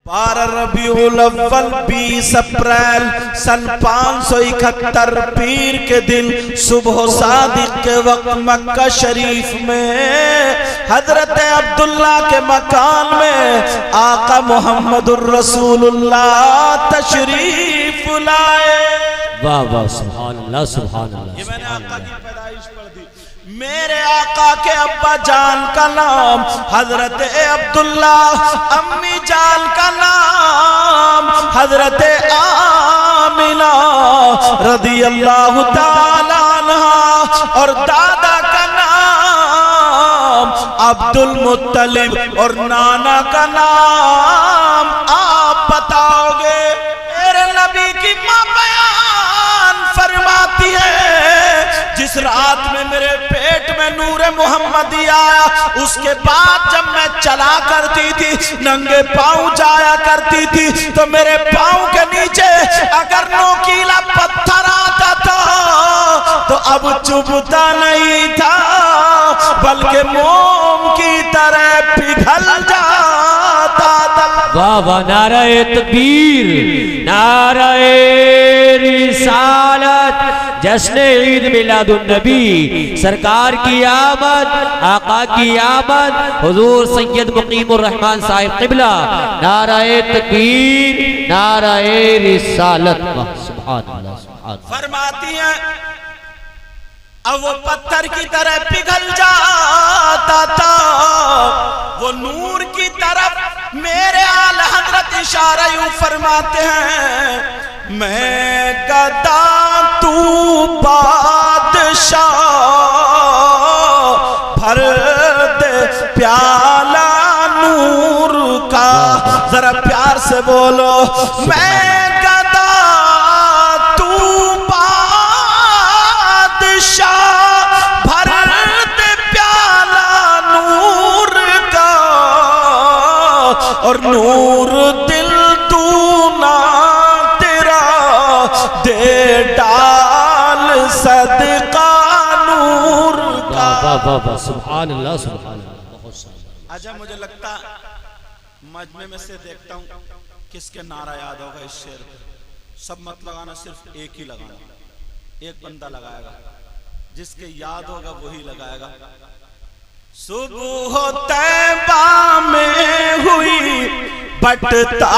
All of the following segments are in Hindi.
12 रबीउल अव्वल 20 अप्रैल सन 571 पीर के दिन सुबह सादिक के वक्त मक्का शरीफ में हजरत अब्दुल्ला के मकान में आका मोहम्मदुर रसूलुल्लाह तशरीफ लाए। वाह वाह सुभान अल्लाह सुभान अल्लाह। ये मैंने आका की पैदाइश पढ़ दी। मेरे आका के अब्बा जान का नाम हजरत अब्दुल्ला, अम्मी जान का नाम हजरत आमिना रदियल्लाहु ताला अन्हा और दादा का नाम अब्दुल मुत्तलिब और नाना का नाम आप बताओगे। मेरे नबी की मां बयान फरमाती है जिस रात में मेरे पेट में नूरे मोहम्मदी आया उसके बाद जब मैं चला करती थी, नंगे पांव जाया करती थी, तो मेरे पांव के नीचे अगर नोकीला पत्थर आता था तो अब चुभता नहीं था बल्कि मोम की तरह पिघल जाता था। वाह वाह नाराए तकबीर, नाराए रिसालत, जश्न ईद मिलादुन नबी, सरकार की आमद, आका की आमद, हुजूर सैयद मुकीमुर रहमान साहिब क़िबला, नाराए तकबीर, नाराए रिसालत। वाह सुभान अल्लाह सुभान। फरमाती हैं अब वो पत्थर की तरह पिघल जाता था, वो नूर की तरफ मेरे आला हजरत इशारा यूं फरमाते हैं, मैं गदा तू बादशाह भर दे प्याला नूर का। जरा प्यार से बोलो, मैं गदा तू भर दे प्याला नूर का और नूर दिल तू ना तेरा दे डाल सदका नूर का। वाह वाह वाह सुभान अल्लाह सुभान अल्लाह। अच्छा मुझे लगता मजमे में से देखता हूँ किसके नारा याद होगा इस शेर पे। सब मत लगाना, सिर्फ एक ही लगाना, एक बंदा लगाएगा, जिसके याद होगा वही लगाएगा। सुबह तैबा में हुई बटता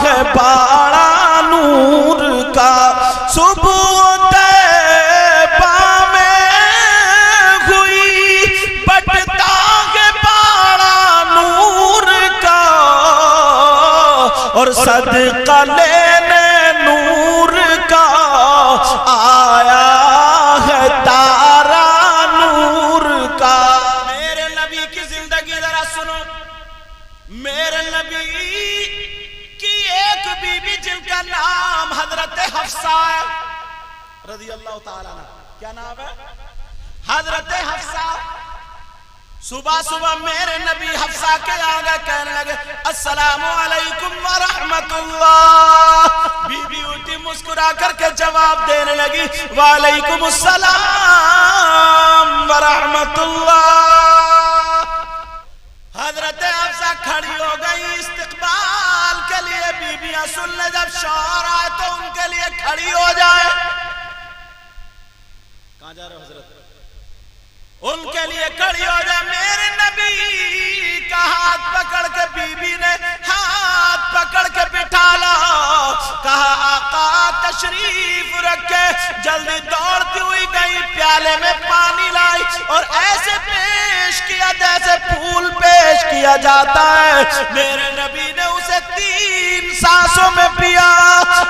है बाड़ा नूर का, सुबह तैबा में हुई बटता है बाड़ा नूर का और सदका लेने नूर का आया है तारा नूर का। मेरे नबी की जिंदगी जरा सुनो। मेरे नबी की एक बीबी जिनका नाम हजरत हफ्सा है रज़ियल्लाहु ताला अन्हा। क्या नाम है? हजरत हफ्सा। सुबह सुबह मेरे नबी हफ्सा के आगे कहने लगे अस्सलामु अलैकुम व रहमतुल्लाह। बीबी उठी मुस्कुरा करके जवाब देने लगी वालेकुम अस्सलाम व रहमतुल्लाह। हजरत हफ्सा खड़ी हो गई इस्तकबाल के लिए। बीबियां सुन ले जब शौहर आए तो उनके लिए खड़ी हो जाए। कहां जा रहे हो हजरत? उनके लिए खड़ी हो जाए। मेरे नबी का हाथ पकड़ के बीबी ने हाथ पकड़ के बिठा ला। कहा आका तशरीफ रखे। जल्दी दौड़ती हुई गई, प्याले में पानी लाई और ऐसे पेश किया जैसे फूल पेश किया जाता है। मेरे नबी ने उसे 3 सांसों में पिया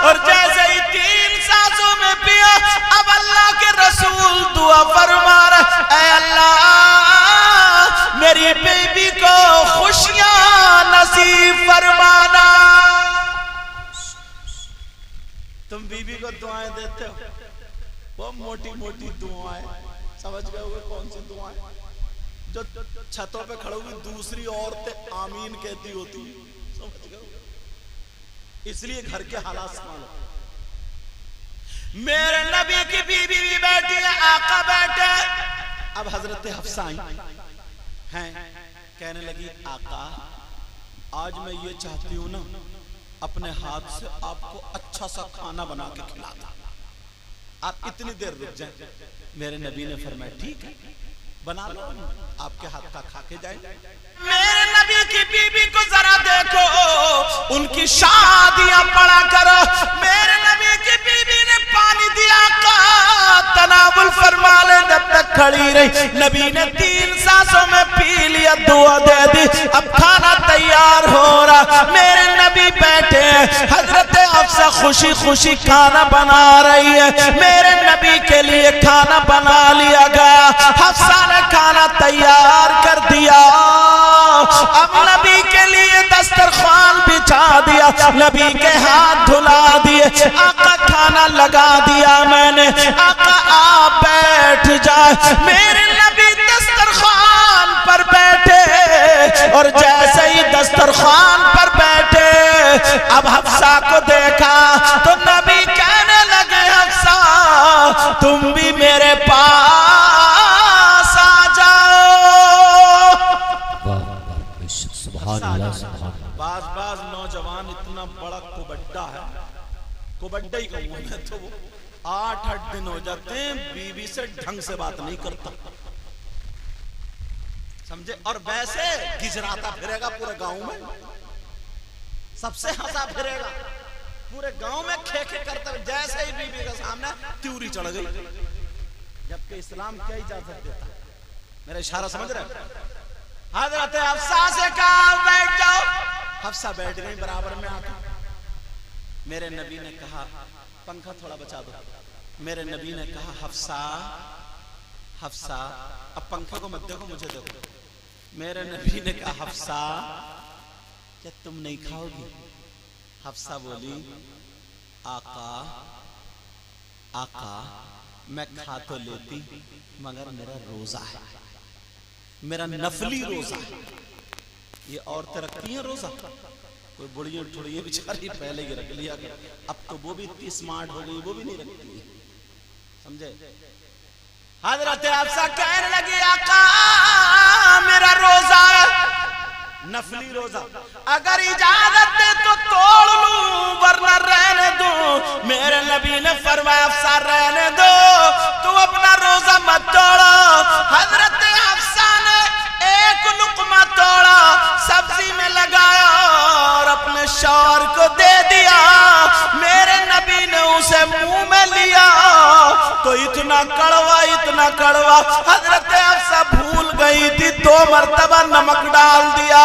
और जैसे ही 3 सांसों में पिया अब अल्लाह के रसूल दुआ फरमा रहे, अल्लाह मेरी बेबी को खुशियां नसीब फरमाना। तुम बीबी को दुआएं देते हो, वो मोटी मोटी दुआएं, समझ गए हो कौन सी दुआएं? जो छतों पे खड़े हुई दूसरी औरतें आमीन कहती होती, समझ गए? इसलिए घर के हालात संभालो। मेरे नबी की बीबी भी बैठी है, आका बैठे। अब हजरत हफ्सा आई हैं, कहने लगी आका आज मैं ये चाहती हूँ ना, अपने हाथ से आपको अच्छा सा खाना बना के खिलाता। आप इतनी देर रुक जाए। मेरे नबी ने फरमाया ठीक है, बना लो, आपके हाथ का खा के जाए। मेरे नबी की बीबी को जरा देखो, उनकी शादियां पड़ा करो। मेरे नबी की बीबी ने पानी दिया का तनावुल फरमा ले, जब तक खड़ी रही। नबी ने 3 सांसों में पी लिया, दुआ दे दी। अब खाना तैयार हो रहा, मेरे नबी बैठे हैं। हजरत हफ्सा खुशी खुशी खाना बना रही है। मेरे नबी के लिए खाना बना लिया गया। हफ्सा ने खाना तैयार कर दिया। अब नबी के लिए दस्तरखान बिछा दिया, नबी के हाथ धुला दिए। आका खाना लगा दिया मैंने, आका आप बैठ जाए। मेरे नबी दस्तरखान पर बैठे, और जैसे ही दस्तरखान पर बैठे, अब हफ्सा को देखा तो नबी कहने लगे, हफ्सा तुम भी मेरे पास आ जाओ। बाज बाज नौजवान इतना बड़ा कुबड्डा है, कुबड्डा ही कहूँ मैं तो, वो 8-8 दिन हो जाते हैं बीवी से ढंग से बात नहीं करता, समझे। और वैसे गिजराता फिरेगा पूरे गांव में, सबसे हंसा फिरेगा पूरे गांव में, खे खे करता। जैसे ही बीवी के सामने त्यूरी चढ़ गई, जबकि इस्लाम क्या इजाजत देता। मेरा इशारा समझ रहे? हजरत हफ्सा से कहा बैठ जाओ, हफ्सा बैठ गई बराबर में आकर। मेरे नबी ने कहा पंखा थोड़ा बचा दो। मेरे नबी ने कहा हफ्सा, हफ्सा अब पंखे को मत देखो, मुझे देखो। मेरे नबी ने कहा हफ्सा क्या तुम नहीं खाओगी? हफ्सा बोली आका, आका मैं खा तो लेती, मगर मेरा रोजा है, मेरा नफली रोजा है। ये औरतें रखती हैं रोजा, कोई बुढ़िया ठुड़िया बेचारी पहले ही रख लिया, अब तो वो भी इतनी स्मार्ट हो गई, वो भी नहीं रखती है, समझे। हजरत हफ्सा कहने लगी आका मेरा रोजा है, नफली रोजा, अगर इजाजत दे तो तोड़ लूं, वरना रहने दो। मेरे नबी ने फरमाया हफ्सा रहने दो, तू अपना रोजा मत तोड़ो। हजरत हफ्सा ने एक लुकमा तोड़ा, सब्जी में लगाया और अपने शौहर को दे दिया। मेरे नबी ने उसे मुंह में लिया तो इतना कड़वा, इतना कड़वा, हजरत हफ्सा भूल गई थी 2 मरतबा नमक डाल दिया।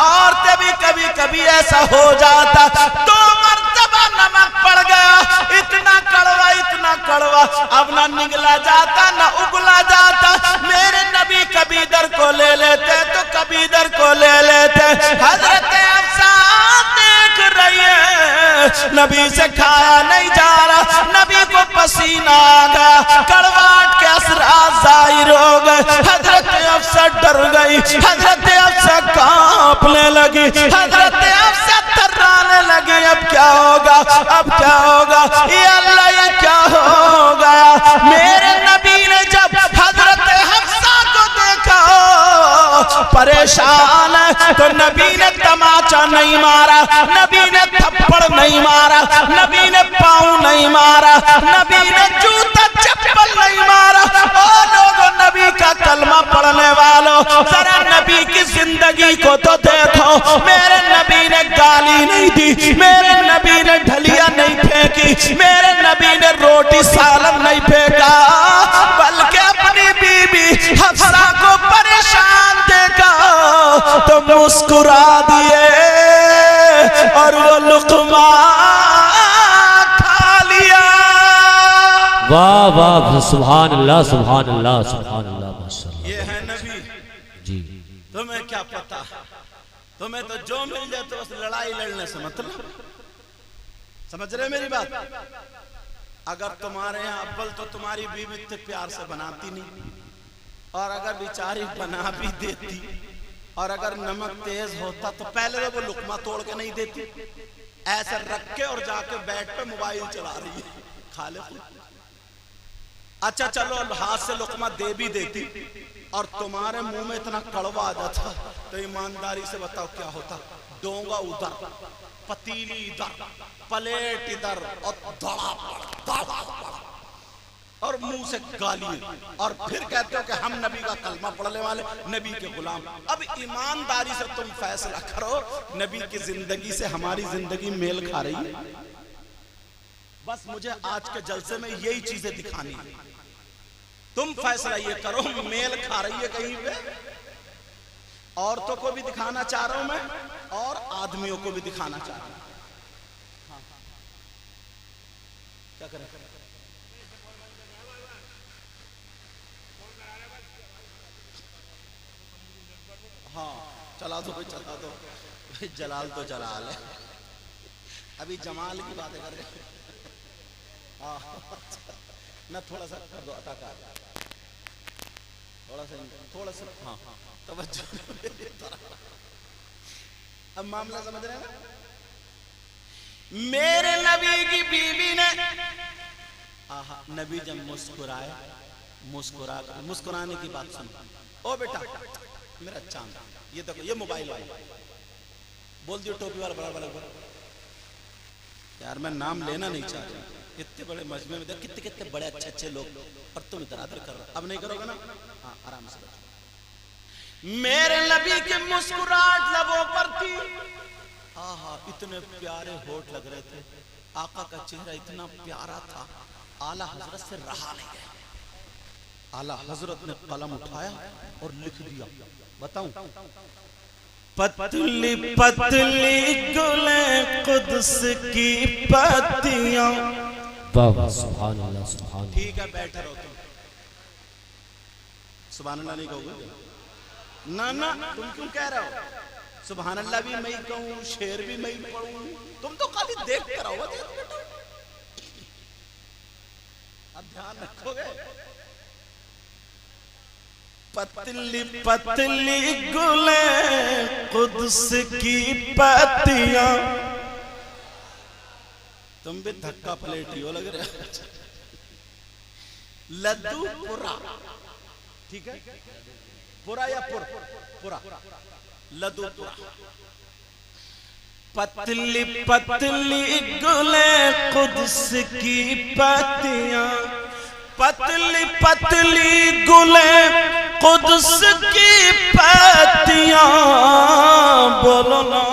औरतें भी कभी कभी ऐसा हो जाता, 2 मरतबा नमक पड़ गया, इतना कड़वा, इतना कड़वा, अब ना निगला जाता ना उगला जाता। मेरे नबी कभी इधर को ले लेते तो कभी इधर को ले लेते। हजरत हफ्सा देख रही है नबी से खाया नहीं जा रहा, नबी को पसीना आ गया, कड़वाहट के असरात जाहिर हो गए। हजरत हफ्सा डर गई, हजरत हफ्सा कांपने लगी, हजरत हफ्सा थर्राने लगी। अब क्या होगा, अब क्या होगा, ये अल्लाह ये क्या हो गया। मेरे नबी ने जब हजरत हफ्सा को देखा परेशान है, तो नबी ने तमाचा नहीं मारा, नबी ने थप्पड़ नहीं मारा, नबी ने पाँव नहीं मारा, नबी ने जूता चप्पल नहीं मारा। ओ लोगों, नबी का कलमा पढ़ने वालों, जरा नबी की जिंदगी को तो देखो। मेरे नबी ने गाली नहीं दी, मेरे नबी ने ढलिया नहीं फेंकी, मेरे नबी ने रोटी सालन नहीं फेंका, बल्कि अपनी बीबी हफ्सा को परेशान देखा तो मुस्कुरा दिए और वो लुकमा खा लिया। वाह वाह, सुभान अल्लाह, सुभान अल्लाह, सुभान अल्लाह, माशाअल्लाह। ये है नबी जी। तुम्हें क्या पता, तुम्हें तो जो मिल जाए तो बस लड़ाई लड़ने से मतलब, समझ रहे मेरी बात। अगर तुम्हारे यहाँ अव्वल तो तुम्हारी बीवी इतने प्यार से बनाती नहीं, और अगर बेचारी बना भी देती, और अगर नमक तेज होता तो पहले तो वो लुकमा तोड़ के नहीं देती, ऐसे रख के और जाके बेड पे मोबाइल चला रही है, खा ले। अच्छा चलो हाथ से लुकमा दे भी देती और तुम्हारे मुंह में इतना कड़वा आ जाता तो ईमानदारी से बताओ क्या होता? डोंगा उधर, पतीली इधर, प्लेट इधर और दड़ा और मुंह से गाली, और फिर कहते हो कि हम नबी का कलमा पढ़ने वाले, नबी के गुलाम। अब ईमानदारी से तुम फैसला करो, नबी की जिंदगी से हमारी जिंदगी मेल खा रही है? बस मुझे आज के जलसे में यही चीजें दिखानी है। तुम फैसला ये करो, मेल खा रही है कहीं पे? औरतों को भी दिखाना चाह रहा हूं मैं और आदमियों को भी दिखाना चाह रहा हूं। हाँ। क्या करें? हाँ चला दो, चला दो। जलाल तो जलाल है, अभी जमाल की बातें कर रहे हैं। हाँ ना, थोड़ा सा कर दो अताकार, थोड़ा सा हाँ तवज्जो। अब मामला समझ रहे हैं ना? मेरे नबी की बीवी ने आहा, नबी जब मुस्कुराए, मुस्कुराने की बात सुनो। ओ बेटा मेरा चांद, ये देखो, ये मोबाइल वाला बोल दियो, टोपी वाला बड़ा बड़ा यार, मैं नाम लेना नहीं चाह रहा। इतने बड़े मजमे में कितने कितने बड़े अच्छे अच्छे लोग, और तुम इधर आदर कर रहे हो। अब नहीं करोगे ना? हाँ आराम से बैठो। मेरे नबी की मुस्कुराहट लबों पर थी। आहा, इतने प्यारे होठ लग रहे थे। आका का चेहरा इतना प्यारा था, आला हजरत से रहा नहीं गया। आला हजरत ने कलम उठाया और लिख दिया। बताऊं? पतली पतली गुले कुद्स की पत्तियां। सुभान अल्लाह, सुभान। ठीक है बैठे रहो तुम। सुभान अल्लाह नहीं कहोगे? ना ना, तुम क्यों कह रहे हो? सुभान अल्लाह भी मैं कहूं, शेर भी मैं पढ़ूं, तुम तो खाली देख कर आओ। अब ध्यान रखोगे? पतली पतली गुले कुद्स की पत्तियां। तुम भी धक्का पलेटी हो लग रहा है। लड्डू पुरा, ठीक है? पुरा या पुरा, लड्डू पुरा। पतली पतली गुले कुद्स की पत्तियां, पतली पतली गुले कुद्स की पत्तियां। बोलो ना,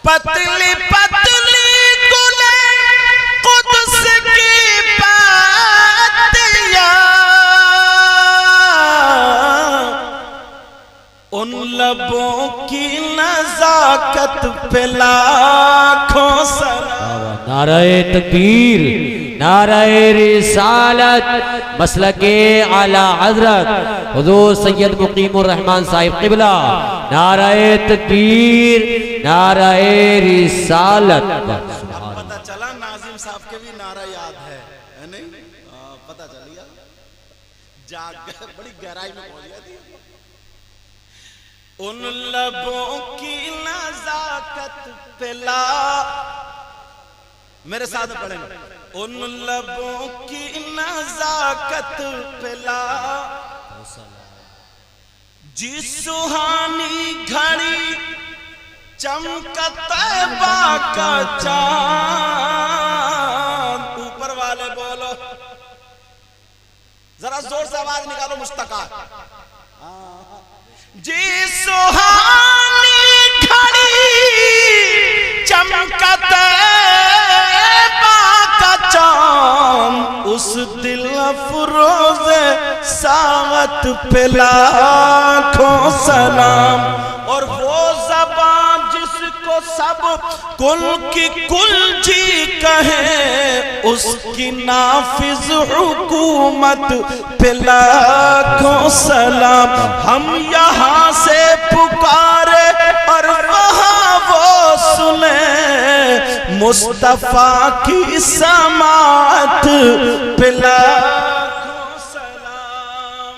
पतली पतली गुले कुद्स की पत्तियां। उन लबों की नजाकत पे लाखों सलाम। नाराए तकबीर, नाराए रिसालत, मसलके आला हजरत हुजूर सैयद मुकीमुर रहमान साहिब क़िबला। नाराए तकबीर, नाराए रिसालत। पता चला नाजिम साहब के भी नारा याद है नहीं? पता चल गया, जाग गए, बड़ी गहराई में पहुंच गया थी। उन लबों की नजाकत पे ला, मेरे साथ पढ़ेंगे। उन लबों की नजाकत पे ला जी सुहानी घड़ी चमका तैबा का चांद। ऊपर वाले बोलो, जरा जोर से आवाज निकालो मुस्तका। जी सुहानी घड़ी चमका तैबा का चांद, उस दिल अफरोज सावत पे लाखों सलाम। और वो ज़बान जिसको सब कुल की कुल जी कहे, उसकी नाफिज हुकूमत पे लाखों सलाम। हम यहाँ से पुकारे और वहाँ वो सुने, मुस्तफा की समात पे लाखों सलाम।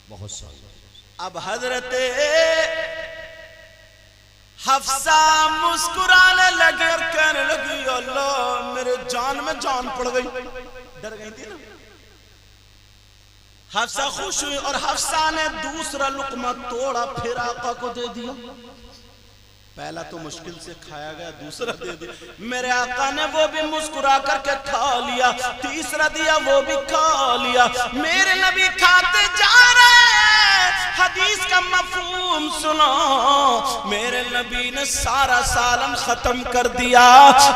बहुत साल। अब हजरते हफ्सा मुस्कुराने लगे और कहने लगी, अल्लाह मेरे जान में जान पड़ गई। डर गई थी ना? हफ्सा खुश हुई और हफ्सा ने दूसरा लुकमा तोड़ा, फिर आका को दे दिया। पहला तो मुश्किल से खाया गया, दूसरा दे दिया। मेरे आका ने वो भी मुस्कुरा करके खा लिया, तीसरा दिया वो भी खा लिया। मेरे नबी खाते जा रहे, हदीस का मफहूम सुनो। मेरे नबी ने सारा सालन खत्म कर दिया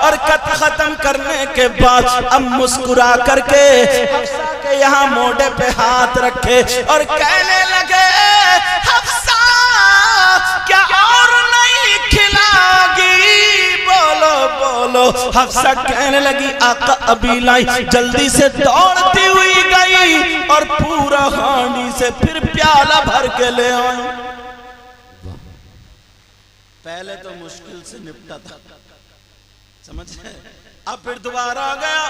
और खत्म करने के बाद अब मुस्कुरा करके हफ्सा के यहाँ मोढ़े पे हाथ रखे और कहने लगे, हफ्सा क्या और नहीं खिलागी? बोलो बोलो। हफ्सा कहने लगी, आका अभी लाई। जल्दी से दौड़ती हुई गई और पूरा हांडी से फिर प्याला भर के ले आई। पहले तो मुश्किल से निपटा था, समझ गए? अब फिर दोबारा आ गया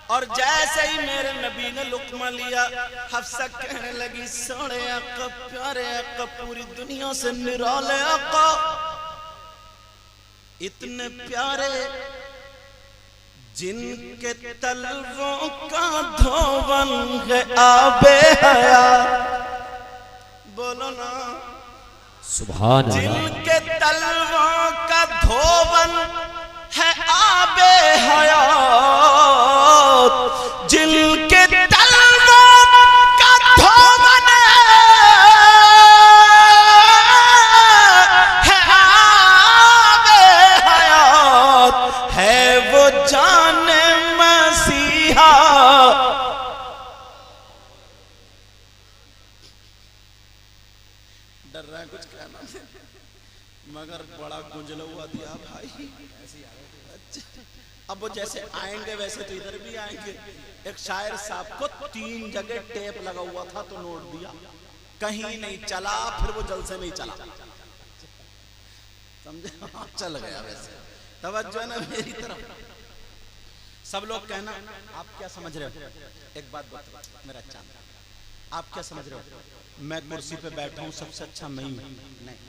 और जैसे ही मेरे नबी ने लुकमा लिया, हफ्सा कहने लगी, सोने आका, प्यारे आका, पूरी दुनिया से निराले आका, इतने प्यारे जिनके तलवों का धोवन है आबे हयात। बोलो ना, सुभान अल्लाह। जिनके तलवों का धोवन है आबे हयात, जिनके तलवों का धोवन है आबे हयात, है वो जाने मसीहा। डर रहा है कुछ कहना मगर बड़ा गुंजला हुआ दिया भाई। अब वो जैसे आएंगे वैसे तो इधर भी आएंगे। एक शायर साहब को 3 जगह टेप लगा हुआ था तो नोट दिया, कहीं नहीं चला, फिर वो जलसे में ही चला, समझे? चल गया। वैसे तवज्जो है ना मेरी तरफ। सब लोग कहना, आप क्या समझ रहे हो? एक बात बताओ मेरा चांद, आप क्या समझ रहे हो? मैं कुर्सी पे बैठा हूँ, सबसे अच्छा मैं ही हूँ? नहीं,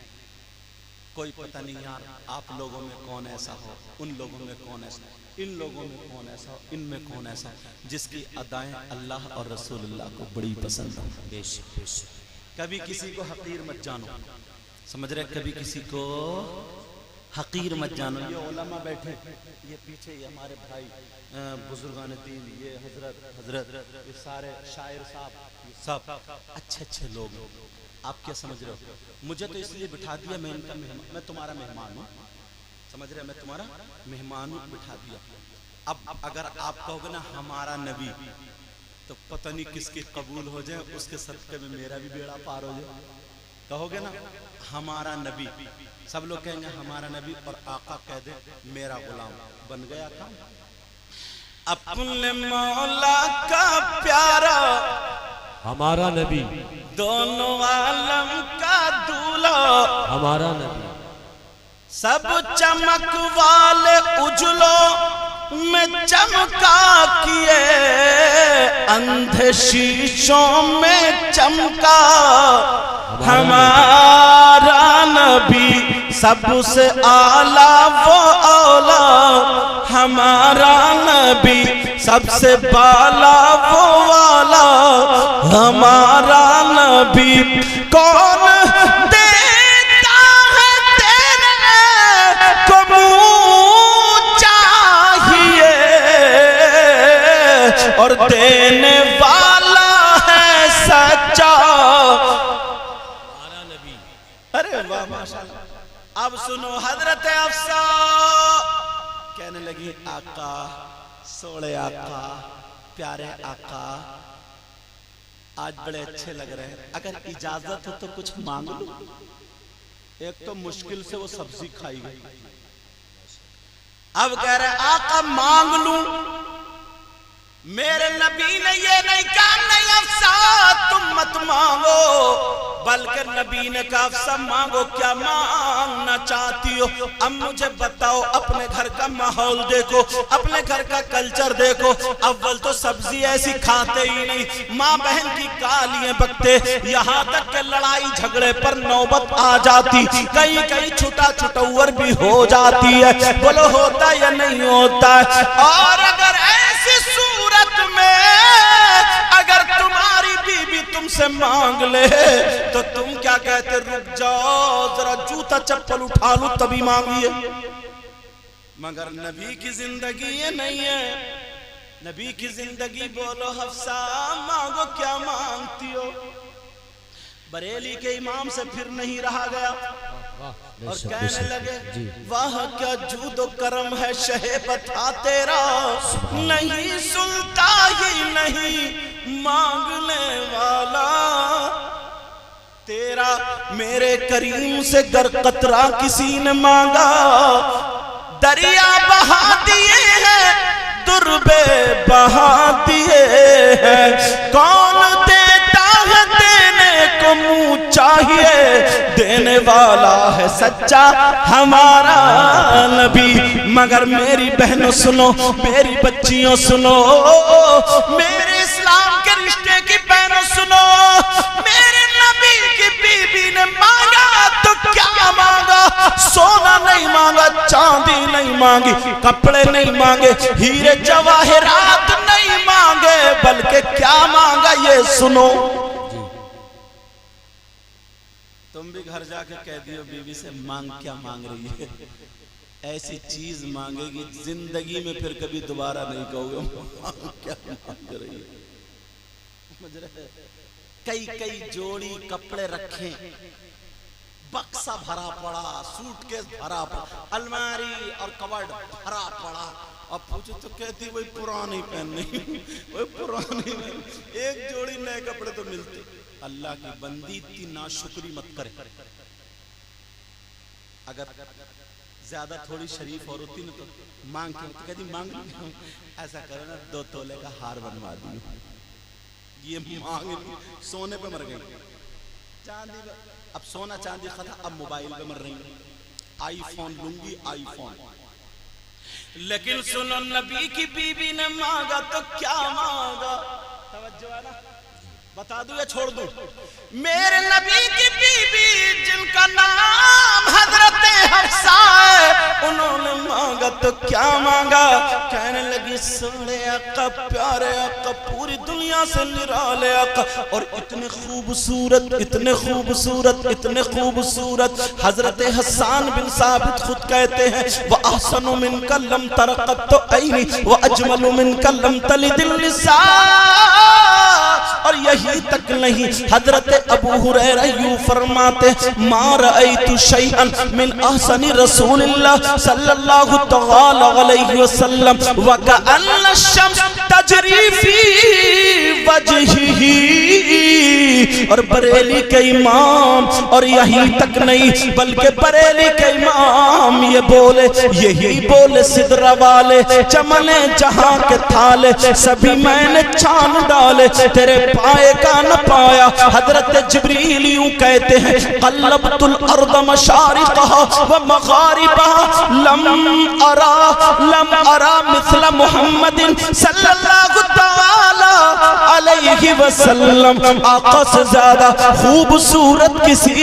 कोई पता नहीं यार, आप लोगों में कौन ऐसा हो, उन लोगों में कौन ऐसा, इन लोगों में कौन ऐसा, इनमें कौन ऐसा जिसकी अदाएं अल्लाह और रसूलुल्लाह को बड़ी पसंद हो। कभी किसी को हकीर मत जानो, समझ रहे? कभी किसी को हकीर मत जानो। ये उलमा बैठे, ये पीछे ये हमारे भाई बुजुर्गान दीन, ये हजरत, ये सारे शायर साहब, सब अच्छे अच्छे लोग। आप क्या समझ रहे हो? मुझे तो इसलिए बिठा दिया, मैं इनका मेहमान, मैं तुम्हारा मेहमान हूँ, समझ रहे? मैं तुम्हारा मेहमान हूँ, बिठा दिया। अब अगर आप कहोगे ना हमारा नबी, तो पता नहीं किसकी कबूल हो जाए, उसके सदके में मेरा भी बेड़ा पार हो जाए। कहोगे ना हमारा नबी, सब लोग कहेंगे हमारा नबी, और आका कह दे मेरा गुलाम, बन गया काम। अपने मौला का प्यारा हमारा नबी, दोनों आलम का दूल्हा हमारा नबी, सब चमक वाले उजलों में चमका किए, अंधे शीशों में चमका हमारा नबी, सबसे आला वो औला हमारा नबी, सबसे बाला वो वाला हमारा नबी। कौन देता है तेरे को मुँह चाहिए, और देने वाला है सच्चा हमारा नबी। अरे वाह माशाल्लाह। अब सुनो, हजरत अफसा कहने लगी, आका, सोड़े आका, प्यारे आका, आज बड़े अच्छे लग रहे हैं, अगर इजाजत हो तो कुछ मांग लो। एक तो मुश्किल से वो सब्जी खाई गई, अब कह रहे आका मांग लूं। मेरे नबी ने ये नहीं कहा, नहीं अफसा तुम मत मांगो, बल्कि नबी ने कहा अफसा मांगो, क्या मांगना चाहती हो? अब मुझे बताओ, अपने घर का माहौल देखो, अपने घर का कल्चर देखो। अव्वल तो सब्जी ऐसी खाते ही नहीं, माँ बहन की गालियां बकते, यहाँ तक के लड़ाई झगड़े पर नौबत आ जाती, कहीं कहीं छुटा छुटौर भी हो जाती है। बोलो होता या नहीं होता? और अगर ऐसी सूरत में अगर तुम्हारी भी से मांग ले तो तुम क्या कहते, रुक जाओ जरा जूता चप्पल उठा लूं तभी मांगिए। मगर नबी की जिंदगी ये नहीं है। नबी की जिंदगी, बोलो हफ्सा मांगो क्या मांगती हो। बरेली के इमाम से फिर नहीं रहा गया और कहने लगे, वाह क्या जूदो करम है शहे बता तेरा, नहीं सुनता ही नहीं मांगने वाला तेरा। मेरे करीम से गर कतरा किसी ने मांगा, दरिया बहा दिए हैं, दुर्बे बहा दिए हैं। कौन देता है देने को मुंह चाहिए, देने वाला है सच्चा हमारा नबी। मगर मेरी बहनों सुनो, मेरी बच्चियों सुनो, मेरे इस्लाम के रिश्ते की बहनों सुनो, मेरे नबी की बीबी ने मांगा तो क्या मांगा? सोना नहीं मांगा, चांदी नहीं मांगी, कपड़े नहीं मांगे, हीरे जवाहरात नहीं मांगे, बल्कि क्या मांगा ये सुनो। तुम भी घर जाके कह दियो बीवी से, मांग क्या मांग रही है? ऐसी चीज मांगेगी जिंदगी में फिर कभी दोबारा नहीं कहोगे मांग क्या मांग रही है। कई कई जोड़ी कपड़े रखे, बक्सा भरा पड़ा, सूटकेस भरा पड़ा, अलमारी और कबर्ड भरा पड़ा। अब पूछो तो कहती वही पुरानी पहननी, वही पुरानी। एक जोड़ी नए कपड़े तो मिलते। अल्लाह की बंदी इतनी नाशुक्री मत करे। अगर ज्यादा थोड़ी शरीफ और होती ना तो मांग के तो कहती मांग, ऐसा करे ना 2 तोले का हार बनवा दियो। ये मांग सोने पे मर गई, चांदी पे। अब सोना चांदी खत्म, अब मोबाइल पे मर रही है। आईफोन लूंगी, आईफोन। लेकिन सुनो, नबी की बीबी ने मांगा तो क्या मांगा? तवज्जो है ना? बता दूं या छोड़ दूं? मेरे नबी की बीबी जिनका नाम हजरत हफ्सा है, उन्होंने मांगा तो क्या मांगा? कहने लगी, सोने आका, प्यारे आका, पूरी दुनिया से निराले आका, और इतने खूबसूरत, इतने खूबसूरत, इतने खूबसूरत। हजरत हसन बिन साबित खुद कहते हैं, व अहसनु मिनका लम तरक़त तो ऐनी व अजमलु मिनका लम तलिदिल निसा। और यही तक नहीं, हजरत अबू हुरैरा यूं फरमाते, मा रअयतु शैअन मिन अहसनि रसूलिल्लाह सल्लल्लाहु तआला अलैहि वसल्लम व कअन्न शम्स तजरी फी वजहिही। और बरेली के इमाम, और यही तक नहीं बल्कि बरेली के इमाम ये बोले, यही बोले, सिदरा वाले चमने जहां के थाले सभी मैंने छान डाले, तेरे पाए का न पाया। हजरत जिब्रील यूं कहते हैं, क़ल्लबतुल अर्द मशारिक़हा व मग़ारिबहा लम अरा मिस्ल मुहम्मदिन सल्लल्लाहु तआला अलैहि वसल्लम। आका से ज्यादा खूबसूरत किसी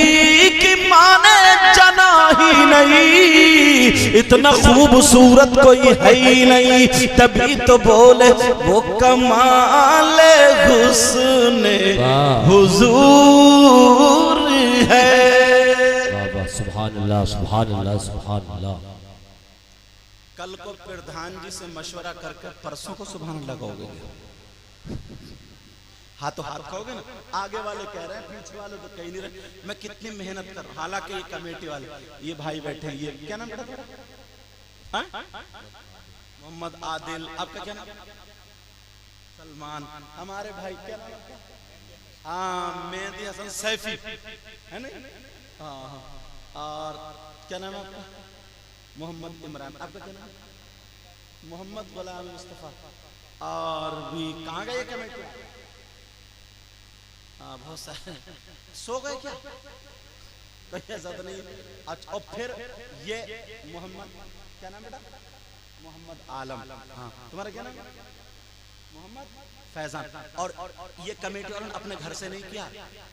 की माने जना ही नहीं, इतना खूबसूरत कोई है ही नहीं। तभी तो बोले वो कमाले हुस्ने हुजूर है। सुभान अल्लाह, सुभान अल्लाह, सुभान अल्लाह। कल को प्रधान जी से मशवरा करके परसों को सुभान अल्लाह कहोगे, हाथों हाथ कहोगे ना। आगे वाले कह रहे हैं, पीछे वाले तो कह नहीं रहे। मैं कितनी मेहनत कर रहा हूं। हालांकि ये कमेटी वाले, ये भाई बैठे हैं, ये क्या नाम बेटा? मोहम्मद आदिल, आपका क्या नाम? सलमान। हमारे भाई क्या नाम? हाँ, मेहदी हसन सैफी है ना? हाँ। और क्या नाम है आपका? मोहम्मद इमरान। आपका क्या नाम? मोहम्मद गुलाम मुस्तफा। और भी कहाँ गए कमेटी? हाँ, बहुत सारे सो गए क्या? कोई ऐसा तो नहीं? अच्छा, और फिर ये मोहम्मद, क्या नाम बेटा? मोहम्मद आलम। हाँ, तुम्हारा क्या नाम? मोहम्मद फैजान। और ये कमेटी वालों ने अपने घर से नहीं किया,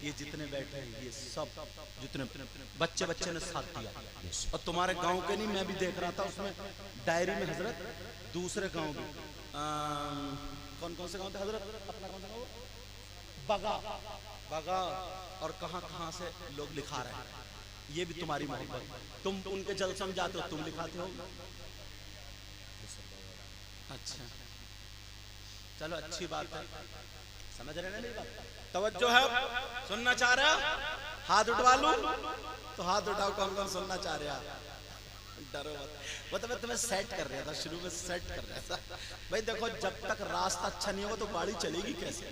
ये जितने बैठे हैं ये सब जितने बच्चे ने साथ दिया। और तुम्हारे गांव के नहीं, मैं भी देख रहा था उसमें डायरी में हजरत दूसरे गांव के कौन कौन से गांव थे हजरत? अपना कौन सा गांव? बगा, भगा और कहां कहां से लोग लिखा रहे हैं, ये भी तुम्हारी मोहब्बत। तुम उनके जलसे में जाते हो, तुम लिखाते हो। अच्छा चलो अच्छी बात है, समझ रहे ना मेरी बात? तवज्जो है, सुनना चाह रहे हो? हाथ उठवा लूं तो हाथ उठाओ, कौन सुनना चाह रहे हो? डरो मत, वो तो मैं तुम्हें सेट कर रहा था, शुरू में सेट कर रहा था। भाई देखो, जब तक रास्ता अच्छा नहीं होगा तो गाड़ी चलेगी कैसे?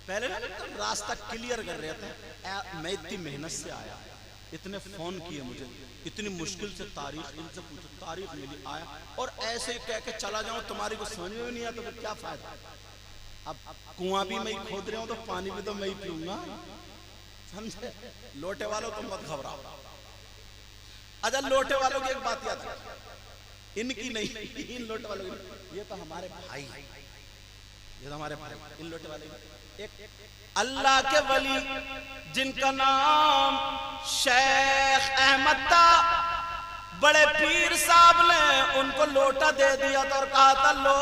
पहले ना रास्ता क्लियर कर रहे थे। मैं इतनी मेहनत से आया, इतने फोन किए मुझे, इतनी मुश्किल से तारीख इनसे पूछो, तारीख मिली, आया और ऐसे कह के चला जाऊं, तुम्हारी को समझ में भी नहीं आया तो फिर क्या फायदा? अब कुआं भी मैं खोद रहा हूं तो पानी भी तो मैं ही पीऊंगा, समझे? लोटे वालों तुम मत घबराओ। अच्छा, लोटे वालों की एक बात याद है, इनकी नहीं, इन लोटे वालों की, ये तो हमारे भाई, ये तो हमारे भाई, इन लोटे वाले एक अल्लाह के वली जिनका नाम शेख अहमद था, बड़े पीर साहब ने उनको लोटा दे दिया था और कहा था, लो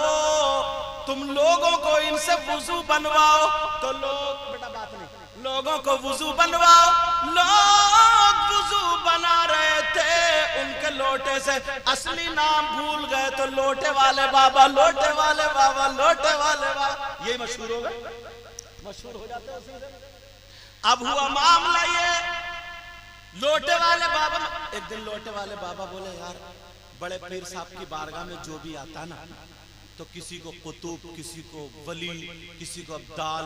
तुम लोगों को इनसे वुजू बनवाओ। तो लोग, बेटा बात नहीं, लोगों को वुजू बनवाओ। लोग वुजू बना रहे थे उनके लोटे से, असली नाम भूल गए तो लोटे वाले बाबा, लोटे वाले बाबा, लोटे वाले बाबा, ये मशहूर हो गए, मशहूर हो जाते हैं। अब हुआ मामला ये, लोटे वाले बाबा, एक दिन लोटे वाले बाबा बोले, यार बड़े पीर साहब की बारगाह में जो भी आता ना, तो किसी को कुतुब, किसी को वली, किसी को अब्दाल,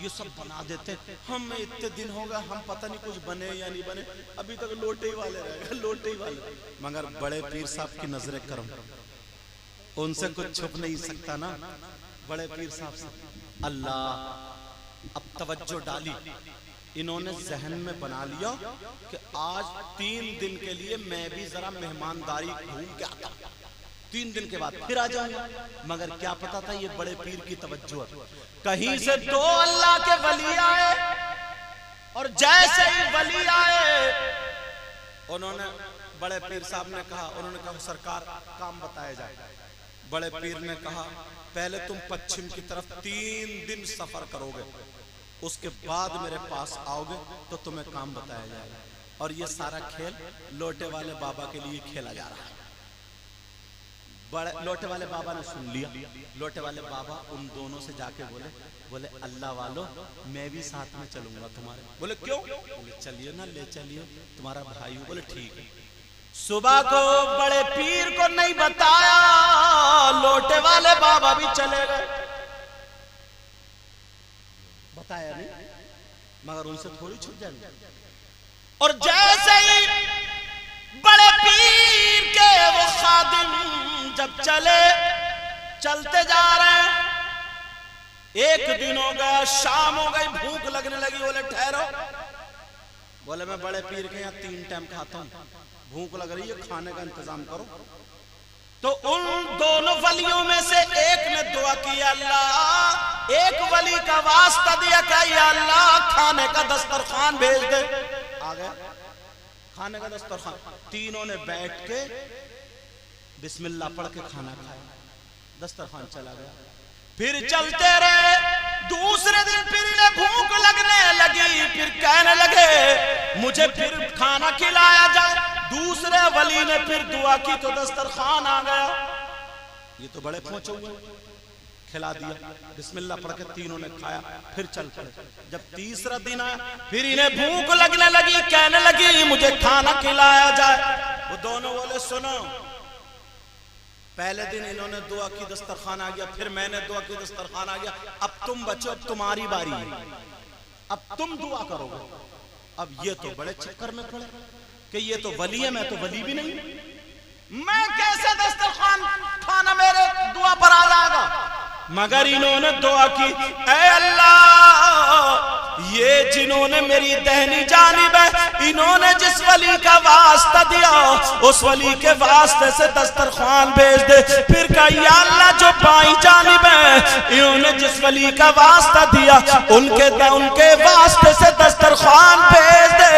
ये सब बना देते। हम इतने दिन हो गए, हम पता नहीं कुछ बने या नहीं बने, अभी तक लोटे ही वाले रह गए, लोटे ही वाले। मगर बड़े पीर साहब की नजरे करम, उनसे कुछ छुप नहीं सकता ना, बड़े पीर साहब से। अल्लाह अब तवज्जो डाली, इन्होंने जहन में बना लिया कि आज 3 दिन के लिए मैं भी जरा मेहमानदारी घूम के आता हूं, 3 दिन के बाद फिर आ जाऊंगा। मगर क्या पता था ये बड़े पीर की तवज्जो है। कहीं से 2 अल्लाह के वली आए और जैसे ही वली आए, उन्होंने, बड़े पीर साहब ने कहा, उन्होंने कहा सरकार काम बताया जाए। बड़े पीर ने कहा, पहले तुम पश्चिम की तरफ 3 दिन सफर करोगे, उसके बाद मेरे पास आओगे तो तुम्हें काम बताया जाएगा। और ये सारा खेल लोटे वाले बाबा के लिए खेला जा रहा है। बड़े लोटे वाले बाबा ने सुन लिया। लोटे वाले बाबा उन दोनों से जाके बोले अल्लाह वालों, मैं भी साथ में चलूंगा तुम्हारे। बोले क्यों? बोले चलिए ना, ले चलिए, तुम्हारा भाई। बोले ठीक है। सुबह को बड़े पीर को नहीं बताया, लोटे वाले बाबा भी चले गए, बताया नहीं, मगर उनसे थोड़ी छूट जाएगी। और जैसे ही बड़े पीर के वो खादिम जब चलते जा रहे हैं, एक दिन हो गया, शाम हो गई, भूख लगने लगी। बोले ठहरो। बोले मैं बड़े पीर के यहाँ 3 टाइम खाता हूँ, भूख लग रही है, खाने का इंतजाम करो। तो उन दोनों वलियों में से एक ने दुआ की, अल्लाह, एक वली का वास्ता दिया कि या अल्लाह खाने का दस्तरखान भेज दे। आ गया खाने का दस्तरखान। तीनों ने बैठ के बिस्मिल्लाह पढ़ के खाना खाया, दस्तरखान चला गया। फिर चलते रहे, दूसरे दिन फिर इन्हें भूख लगने लगी, फिर कहने लगे मुझे फिर खाना खिलाया जाए। दूसरे वली ने फिर दुआ की तो दस्तरखान आ गया। ये तो बड़े पहुंचे हुए, खिला दिया, बिस्मिल्लाह पढ़ के तीनों ने खाया, फिर चल पड़े। जब तीसरा दिन आया, फिर इन्हें भूख लगने लगी, कहने लगी मुझे खाना खिलाया जाए। वो दोनों बोले सुनो, पहले दिन इन्होंने दुआ की, दस्तरखान आ गया, फिर मैंने दुआ की, दस्तरखान आ गया, अब तुम बच्चों, अब तुम्हारी बारी है, अब तुम दुआ करोगे। अब ये तो बड़े चक्कर में पड़े कि ये तो वली है, मैं तो वली भी नहीं, मैं कैसे दस्तरखान खाना मेरे दुआ पर आ जाएगा। मगर इन्होंने दुआ की, ऐ अल्लाह, ये जिन्होंने मेरी दहनी जानिब है, इन्होंने जिस वली का वास्ता दिया, उस वली के वास्ते से दस्तरखान भेज दे। फिर कहा या अल्लाह, जो बाई जानिब है, इन्होंने जिस वली का वास्ता दिया, उनके वास्ते से दस्तरखान भेज दे।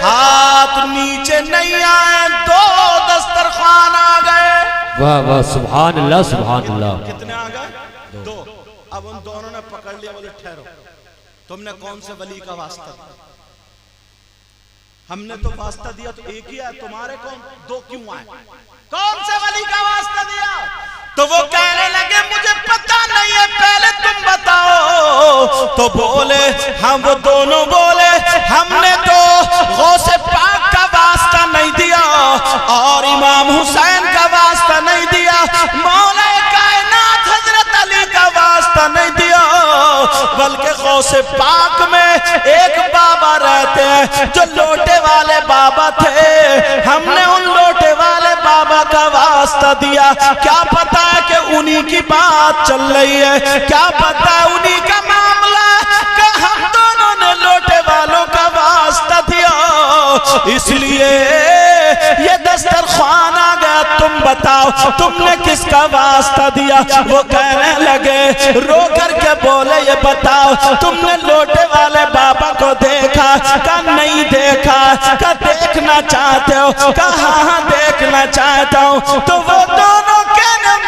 हाथ नीचे नहीं आए, 2 दस्तरखान आ गए। वाह वाह, सुभान अल्लाह, सुभान अल्लाह। कितने आ गए? 2। अब उन दोनों ने पकड़ लिया, बोले ठहरो, तुमने कौन से वली का वास्ता दिया? हमने तो वास्ता दिया तो एक ही है, तुम्हारे कौन दो क्यों आए? कौन से वली का वास्ता दिया? तो वो कहने लगे मुझे पता नहीं है, पहले तुम बताओ। तो बोले हम, वो दोनों बोले हमने तो गौसे पाक का वास्ता नहीं दिया और इमाम हुसैन का वास्ता नहीं दिया, मौला कायनात हजरत अली का वास्ता नहीं दिया, बल्कि गौसे पाक में एक बाबा रहते हैं जो लोटे वाले बाबा थे, हमने उन लोटे वाले बाबा का वास्ता दिया। क्या पता है कि उन्हीं की बात चल रही है, क्या पता है उन्हीं का मामला कि हम दोनों ने लोटे वालों का वास्ता दिया, इसलिए ये दस्तरख्वान आ गया। तुम बताओ तुमने किसका वास्ता दिया? वो कहने लगे, रो करके बोले ये बताओ तुमने लोटे वाले बाबा को देखा? का नहीं देखा। का देखना चाहते हो? का हाँ देखना चाहता हूँ। तो वो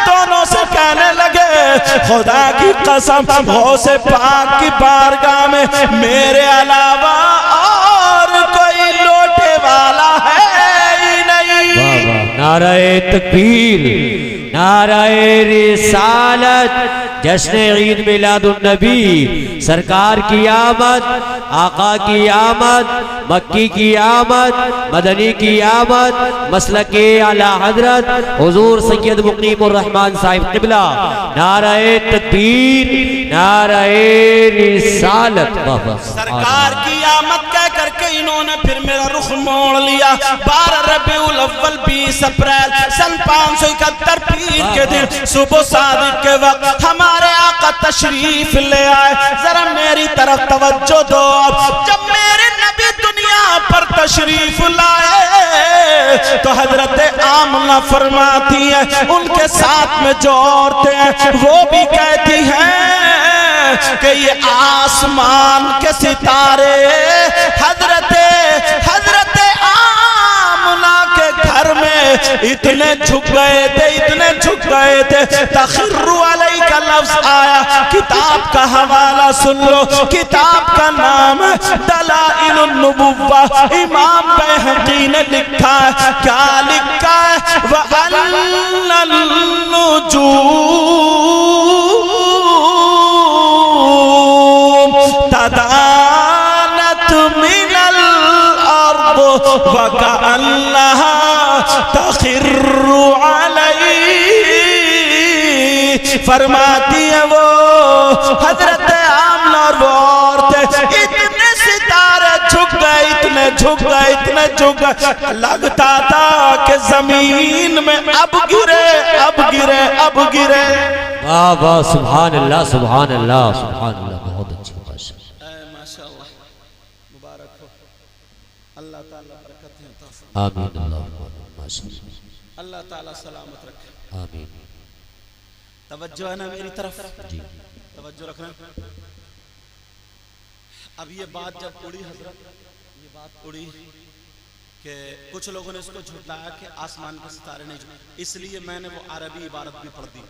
दोनों से कहने लगे खुदा की कसम गौसे पाक की बारगाह में मेरे अलावा और कोई लोटे वाला है ही नहीं। नाराए तकबीर, नाराए रिसालत, जश्न ईद मिलादुन नबी, सरकार की आमद, आका की आमद, मक्की की आमद, मदनी की आमद, मसलके आला हजरत हुजूर सैयद मुकीमुर रहमान साहिब क़िबला। नाराए तकबीर, नाराए रिसालत। सरकार की आमद कह करके इन्होंने फिर मेरा रुख मोड़ लिया। 12 रबीउल अव्वल 20 अप्रैल सन 571 पीर के दिन सुबह सादिक के वक्त हमारे आका तशरीफ ले आए। जरा मेरी तरफ तवज्जो दो। जब मेरे नबी दुनिया पर तशरीफ लाए तो हजरत आमना फरमाती है, उनके साथ में जो औरतें हैं वो भी कहती हैं कि ये आसमान के सितारे हजरत आमना के घर में इतने झुक गए थे, इतने झुक गए थे। तखिर्रु अलैका लफ्ज आया। किताब का हवाला सुन लो, किताब का नाम दलाइलुन नुबुव्वा, इमाम बैहक़ी ने लिखा है। क्या लिखा है? व अन्नल नुजूम तदानत मिनल अर्द व कअन्नहा तखिर्रु अलैहि। फरमाती है वो हजरत आमना और वो औरतें, इतने सितारे झुक गए, इतने झुक गए, इतने झुक गए, लगता था कि जमीन में अब गिरे, अब गिरे, अब गिरे। वाह वाह, सुभान अल्लाह, सुभान अल्लाह, सुभान अल्लाह। बहुत अच्छी माशाअल्लाह, मुबारक हो। अल्लाह ताला बरकत है। आमीन। अल्लाह ताला सलामत रखे। आमीन। तवज्जो है ना मेरी तरफ? जी, तवज्जो रखना। अब ये बात जब उड़ी हजरत, ये बात उड़ी कि कुछ लोगों ने इसको झुटलाया कि आसमान के सितारे नहीं झुके, इसलिए मैंने वो अरबी इबारत भी पढ़ दी,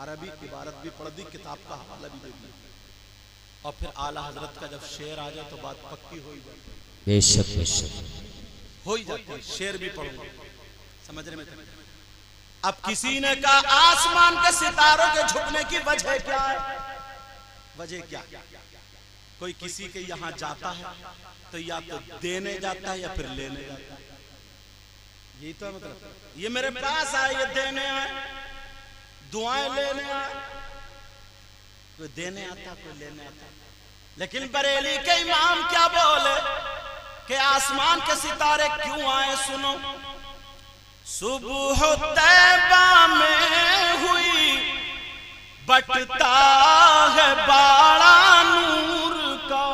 अरबी इबारत भी पढ़ दी, किताब का हवाला भी दे दिया। और फिर आला हजरत का जब शेर आ जाए तो बात पक्की हो ही जाती, बेशक बेशक हो ही जाती है। शेर भी पढ़ूंगा, समझने में। अब किसी ने कहा आसमान के सितारों के झुकने की वजह क्या है? वजह क्या? कोई किसी के यहां जाता है तो या तो देने जाता है या फिर लेने जाता है। यही तो मतलब, ये मेरे पास आए, ये देने आए, दुआएं लेने आए। कोई देने आता, कोई लेने आता। लेकिन बरेली के इमाम क्या बोले कि आसमान के सितारे क्यों आए? सुनो। सुबह तैबा में हुई बटता है बाड़ा नूर का।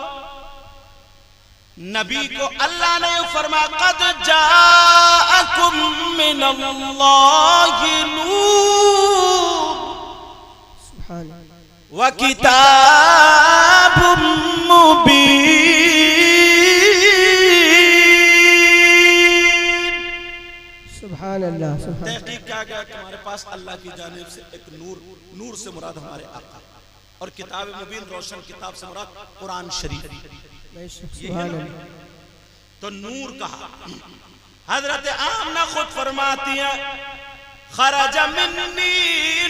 नबी को अल्लाह ने फरमाया कद जाअकुम मिनल्लाहि नूर व किताबुम मुबीन। सुभान अल्लाह। तहकीक क्या गया कि हमारे पास अल्लाह की जानिब से एक नूर, नूर से मुराद हमारे आका, और किताब मुबीन रोशन किताब से मुराद कुरान शरीफ। सुभान अल्लाह। तो नूर कहा, हजरत आमना खुद फरमाती है खरज मिन्नी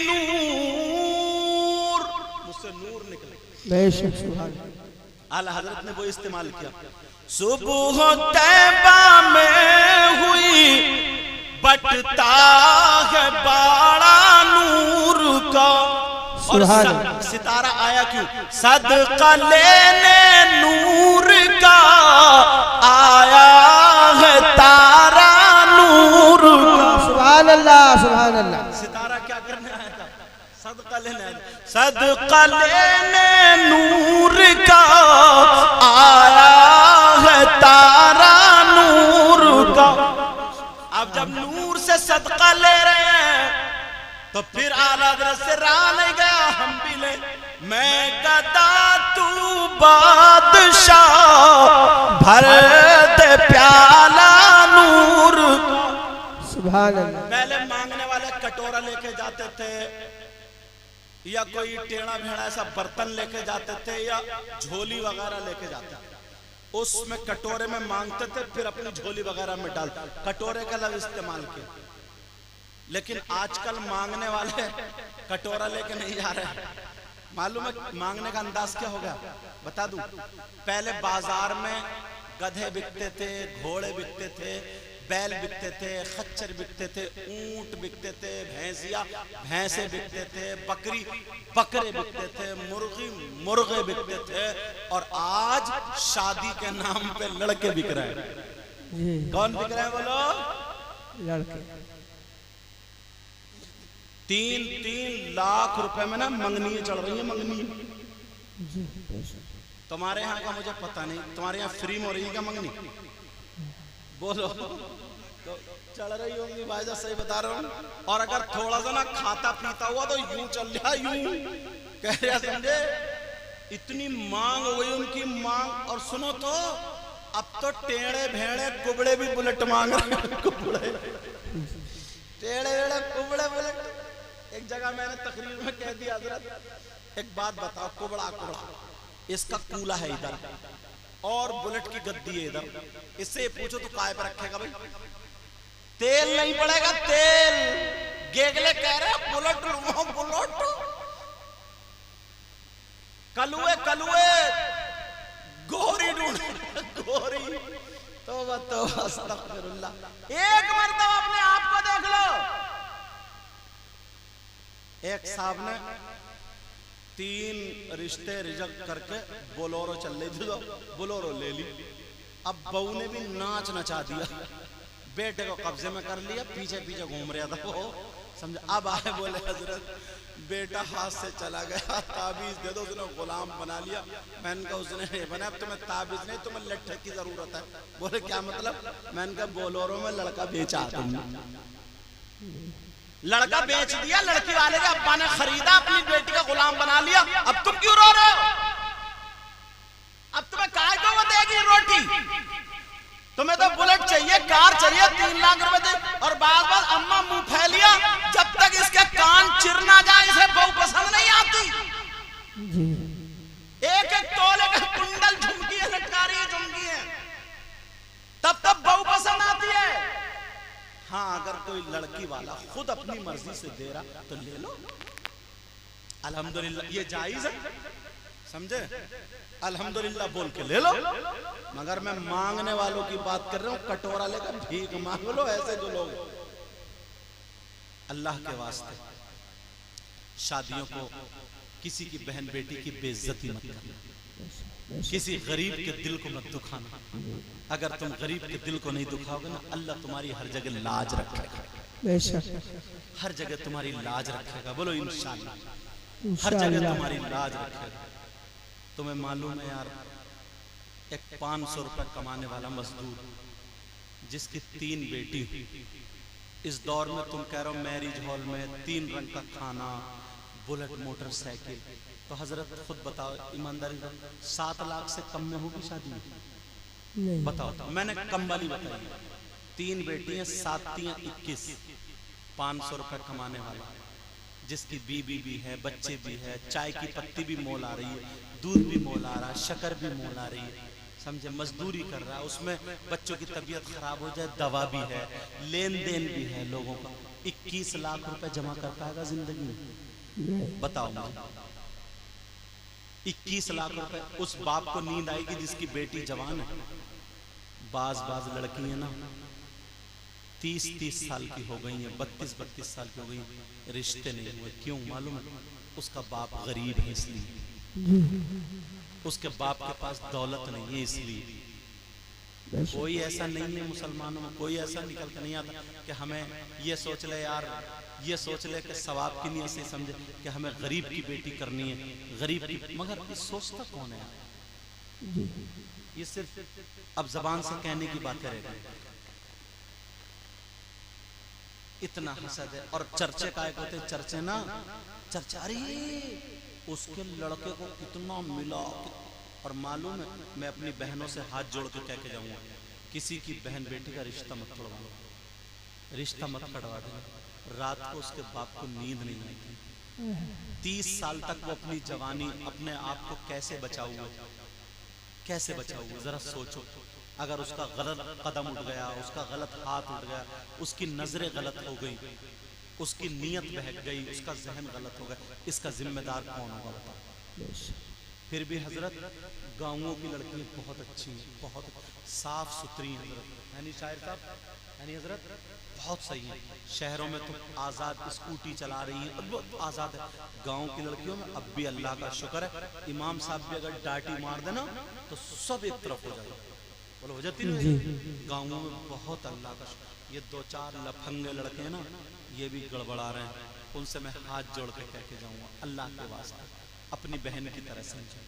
नूर, मुझसे नूर निकले। बेशक सुभान। आला हजरत ने वो इस्तेमाल किया। सुबह तैबा में हुई बटता है बाड़ा नूर का, और सितारा आया क्यों? सदका लेने नूर का आया है तारा नूर का। सुभान अल्लाह सुभान अल्लाह। सितारा क्या करने आया था? सदका लेने आया। सदका लेने नूर का आया है तारा नूर का। अब जब नूर से सदका ले रहे हैं तो फिर आला हज़रत से रहा नहीं गया, हम भी ले। मैं गदा तू बादशाह भर दे प्याला नूर। सुभान अल्लाह। पहले मांगने वाले कटोरा लेके जाते थे या कोई टेढ़ा भेड़ा ऐसा बर्तन लेके जाते थे या झोली वगैरह लेके जाते थे, उसमें कटोरे में मांगते थे, फिर अपनी झोली वगैरह में डाल कटोरे का लफ्ज़ इस्तेमाल किया। लेकिन आजकल मांगने वाले कटोरा लेके नहीं जा रहे। मालूम है मांगने का अंदाज क्या हो गया? बता दूं, पहले बाजार में गधे बिकते थे, घोड़े बिकते थे, बैल बिकते थे, खच्चर बिकते थे, ऊंट बिकते थे, भैंसे बिकते थे, बकरे बिकते थे, मुर्गे बिकते थे, और आज शादी के नाम पे लड़के बिक रहे हैं। कौन बिक रहे हैं बोलो? लड़के। 3-3 लाख रुपए में ना मंगनी चढ़ रही है। मंगनी तुम्हारे यहाँ का मुझे पता नहीं, तुम्हारे यहाँ फ्री में हो रही है क्या मंगनी? बोलो। तो चढ़ रही होंगी भाईजा, सही बता रहा हूँ। और अगर थोड़ा सा ना खाता पीता हुआ तो यूं चल रहा, यूं कह रहा, समझे? इतनी मांग हो गई उनकी मांग। और सुनो तो अब तो टेढ़े भेड़े कुबड़े भी बुलेट मांग रहे हैं। कुबड़े टेढ़े भेड़े कुबड़े बुलेट। एक जगह मैंने तकरीर में कह दिया, हजरत एक बात बताओ, कुबड़ा इसका कूला है इधर और बुलेट की गद्दी है इधर, इससे पूछो तो काय पर रखेगा भाई? तेल नहीं पड़ेगा, तेल। गेगले कह रहे बुलेट लूंगा, बुलेट। कलुए गोरी ढूंढ, गोरी। तो अस्तगफिरुल्लाह। एक मर्तबा अपने आप को देख लो। एक साहब ने 3 रिश्ते रिजेक्ट करके बोलोरो चल रही थी, तो बोलोरो ले ली। अब बहू ने भी नाच नचा दिया, बेटे को कब्जे में कर लिया, पीछे पीछे घूम रहा था वो, समझा। अब आए बोले हजरत बेटा हाथ से चला गया, ताबीज दे दो। उसने गुलाम बना लिया। मैंने कहा उसने नहीं बना, अब तुम्हें ताबीज नहीं, तुम्हें लट्ठे की जरूरत है। बोले क्या मतलब? मैंने कहा बोलोरो में लड़का बेचा तुमने, लड़का बेच दिया, लड़की वाले के अब्बा ने खरीदा, अपनी बेटी का गुलाम बना लिया। अब तुम क्यों रो रहे हो? अब तुम्हें काय को वो देगी रोटी? तुम्हें तो बुलेट चाहिए, कार चाहिए, 3 लाख रुपए दे। और बार अम्मा मुंह फैलिया, जब तक इसके कान चिर ना जाए इसे बहू पसंद नहीं आती। एक तोले का कुंडल झुमकी है, लटका रही है झुमकी है, तब बहू पसंद आती है। हाँ, अगर कोई लड़की वाला खुद अपनी मर्जी से दे रहा तो ले लो, अल्हम्दुलिल्लाह, ये जायज है, समझे? अल्हम्दुलिल्लाह बोल के ले लो। मगर मैं मांगने वालों की बात कर रहा हूं, कटोरा लेकर भीख मांग लो, ऐसे जो लोग। अल्लाह के वास्ते शादियों को किसी की बहन बेटी की बेइज्जती मत करना, किसी गरीब के दिल को मत दुखाना। अगर तुम गरीब के दिल को नहीं दुखाओगे ना, अल्लाह तुम्हारी हर जगह लाज रखेगा, हर जगह तुम्हारी लाज रखेगा। बोलो इंशाअल्लाह, हर जगह तुम्हारी लाज रखेगा। तुम्हें मालूम है यार, एक 500 रुपए कमाने वाला मजदूर जिसकी 3 बेटी, इस दौर में तुम कह रहे हो मैरिज हॉल में 3 रंग का खाना, बुलेट मोटरसाइकिल, तो हजरत खुद बताओ ईमानदारी, 7 लाख से कम में होगी शादी? बताओ। मैंने कम वाली बताई, 3 बेटी हैं, 7 × 21, 500 रुपए कमाने वाला। जिसकी बीवी भी है, बच्चे भी है, चाय की पत्ती भी मोल आ रही है, दूध भी मोल आ रहा है, शक्कर भी मोल आ रही है, समझे, मजदूरी कर रहा है, उसमें बच्चों की तबीयत खराब हो जाए दवा भी है, लेन देन भी है लोगों का। 21 लाख रुपए जमा कर पाएगा जिंदगी में? बताओ मुझे। 21 लाख रुपए उस बाप को नींद आएगी जिसकी बेटी जवान है? बाज लड़की है ना, 30 साल की हो गई है, 32 साल की हो गई है, रिश्ते नहीं हुए। क्यों मालूम है? उसका बाप गरीब है इसलिए, उसके बाप के पास दौलत नहीं है इसलिए। कोई ऐसा नहीं है मुसलमानों में, कोई ऐसा निकल कर नहीं आता कि हमें ये सोच ले यार, ये सोच ले कि सवाब की नीयत से समझे कि हमें गरीब की बेटी करनी है, गरीब की, मगर ये सोचता कौन है यार? ये सिर्फ अब जबान से कहने की बातें रह गई। इतना हसद है। और चर्चे काय होते, चर्चे ना, चर्चा, अरे उसके लड़के को कितना मिला। और मालूम है, मैं अपनी बहनों से हाथ जोड़ के कह के जाऊंगा, किसी की बहन बेटी का रिश्ता मत तोड़वाओ, रिश्ता मत कटवा देना। रात को उसके बाप को नींद नहीं आई थी, 30 साल तक वो अपनी जवानी अपने आप को कैसे बचाओगे, कैसे बचाओगे? जरा सोचो। अगर उसका गलत कदम उठ गया, उसका गलत हाथ उठ गया, उसकी नजरें गलत हो गई, उसकी नीयत बहक गई, उसका जहन गलत हो गया, इसका जिम्मेदार कौन होगा बताओ? फिर भी हजरत गाँवों की लड़कियां बहुत अच्छी हैं, बहुत साफ सुथरी हैं हजरत, है नहीं शायर साहब, है नहीं हजरत? बहुत सही है। शहरों में तो आज़ाद स्कूटी चला रही है, अब आज़ाद है। गाँव की लड़कियों में अब भी अल्लाह का शुक्र है, इमाम साहब भी अगर डांटी मार देना तो सब एक तरफ हो जाएगा, बोलो हो जाती है। गाँवों में बहुत अल्लाह का शुक्र। ये 2-4 लफंगे लड़के हैं ना, ये भी गड़बड़ा रहे हैं, उनसे मैं हाथ जोड़ के कह के जाऊँगा, अल्लाह के वास्ते अपनी बहन की तरह समझे,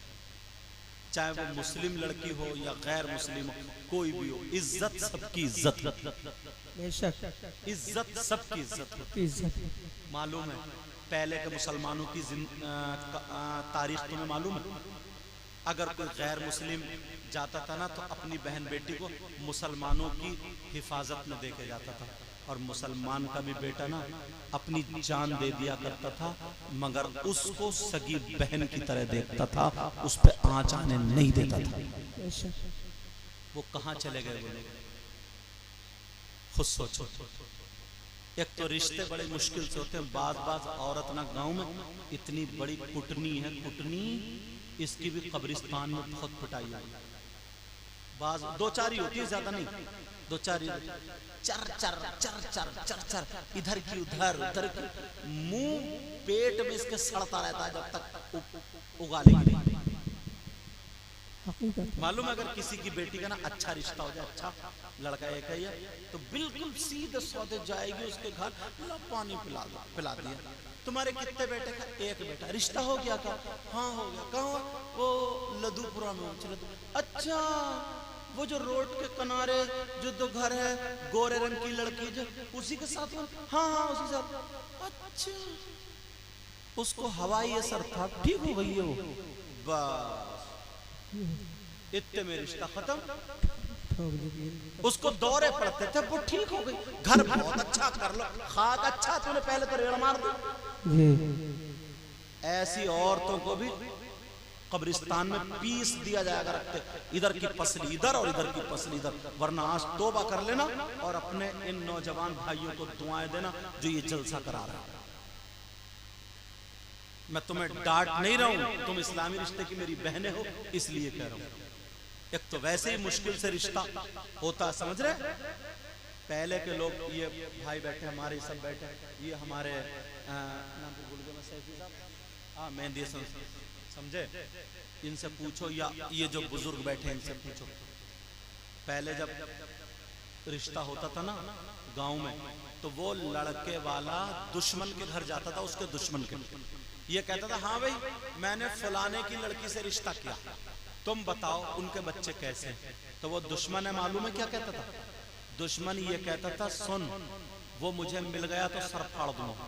चाहे वो मुस्लिम लड़की हो या गैर मुस्लिम हो, कोई भी हो, इज्जत सबकी इज्जत, इज्जत सबकी इज्जत। मालूम है पहले के मुसलमानों की तारीख तुम्हें मालूम है? अगर कोई गैर मुस्लिम जाता था ना तो अपनी बहन बेटी को मुसलमानों की हिफाजत में देके जाता था, और मुसलमान का भी बेटा ना अपनी जान दे दिया करता था, मगर उसको सगी बहन की तरह देखता था, उस पे आंच आने नहीं देता था। वो कहाँ चले गए बोले? खुद सोचो। एक तो रिश्ते बड़े मुश्किल से होते हैं, बाज औरत ना गांव में इतनी बड़ी कुटनी है, कुटनी इसकी भी कब्रिस्तान में बहुत पिटाई हुई। बाज 2-4 ही होती है, ज्यादा नहीं, 2-4 ही, चर चर चर चर चर चर, इधर की उधर, उधर की, मुंह पेट में इसके सड़ता रहता है जब तक उगालेगी नहीं। मालूम है अगर किसी की बेटी का ना अच्छा रिश्ता हो जाए, अच्छा लड़का एक है तो बिल्कुल सीधे सौदे जाएगी उसके घर, पानी पिला दिया। तुम्हारे कितने बेटे का? एक बेटा। रिश्ता हो गया का? हाँ हो गया। कहाँ? वो लदूपुरा में। अच्छा, वो जो रोड के किनारे जो 2 घर है, गोरे रंग की लड़की जो उसी के साथ में? हाँ हाँ उसी साथ। अच्छा, उसको हवाई असर था, ठीक हो गई है वो, बस इतने में रिश्ता खत्म। उसको दौरे पड़ते थे, वो ठीक हो गई। घर बहुत अच्छा कर लो, खाक अच्छा, तूने पहले तो रेड़ मार दी। ऐसी औरतों को भी कब्रिस्तान में पीस दिया जाएगा रखते, इधर की पसली इधर और इधर की पसली इधर, वरना आज तौबा कर लेना और अपने इन नौजवान भाइयों को दुआएं देना जो ये जलसा करा रहा है। मैं तुम्हें डांट नहीं रहा हूं, तुम इस्लामी रिश्ते की मेरी बहनें हो इसलिए कह रहा हूं। एक तो वैसे ही मुश्किल से रिश्ता होता, समझ रहे? पहले के लोग, ये भाई बैठे हमारे, सब बैठे, ये हमारे नाम भूल गया मैं, सैफी साहब, हाँ मेहंदी, समझे? इनसे पूछो, या ये जो बुजुर्ग बैठे इनसे पूछो, पहले जब रिश्ता होता था ना गांव में, तो वो लड़के वाला दुश्मन के घर जाता था, उसके दुश्मन के, ये कहता था हाँ भाई मैंने फलाने की लड़की से रिश्ता किया, तुम बताओ उनके बच्चे कैसे हैं? तो वो दुश्मन है, मालूम है क्या कहता था? दुश्मन ये कहता था, सुन वो मुझे मिल गया तो सर फाड़ दूंगा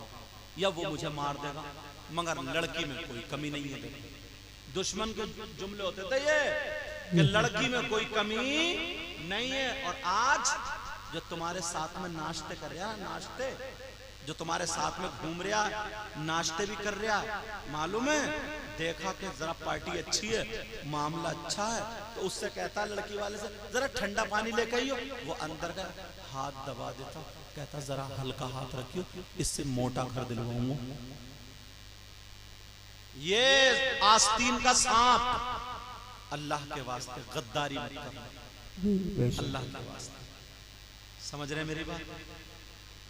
या वो मुझे मार देगा, मगर लड़की में कोई कमी नहीं है। दुश्मन के जुमले होते थे ये कि लड़की में कोई कमी नहीं है। और आज जो तुम्हारे साथ में नाश्ते कर रहे हैं, नाश्ते जो तुम्हारे साथ में घूम रहा, नाश्ते भी कर रहा, मालूम है, देखा कि जरा पार्टी अच्छी है, मामला अच्छा है, तो उससे कहता लड़की वाले से जरा ठंडा पानी लेकर आइयो। वो अंदर का हाथ दबा देता, कहता जरा हल्का हाथ रखियो, इससे मोटा कर दिलवाऊंगा। ये आस्तीन का सांप, अल्लाह के वास्ते गद्दारी मत करना, अल्लाह के वास्ते। समझ रहे मेरी बात?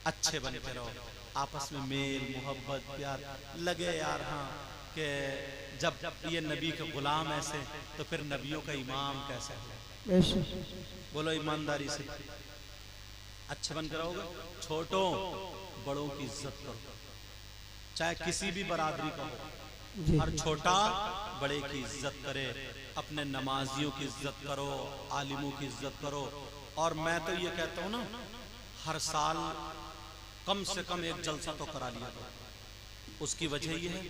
अच्छे बनते रहो, आपस में मेल मोहब्बत प्यार लगे यार। हाँ कि जब ये नबी के गुलाम ऐसे तो फिर नबियों का इमाम कैसे हो? बोलो ईमानदारी से। अच्छे बनकर रहोगे, छोटों बड़ों की इज्जत करो, चाहे किसी भी बरादरी का हो, हर छोटा बड़े की इज्जत करे, अपने नमाजियों की इज्जत करो, आलिमों की इज्जत करो। और मैं तो ये कहता हूँ ना, हर साल कम से कम एक जलसा तो करा लिया करो। उसकी वजह ये है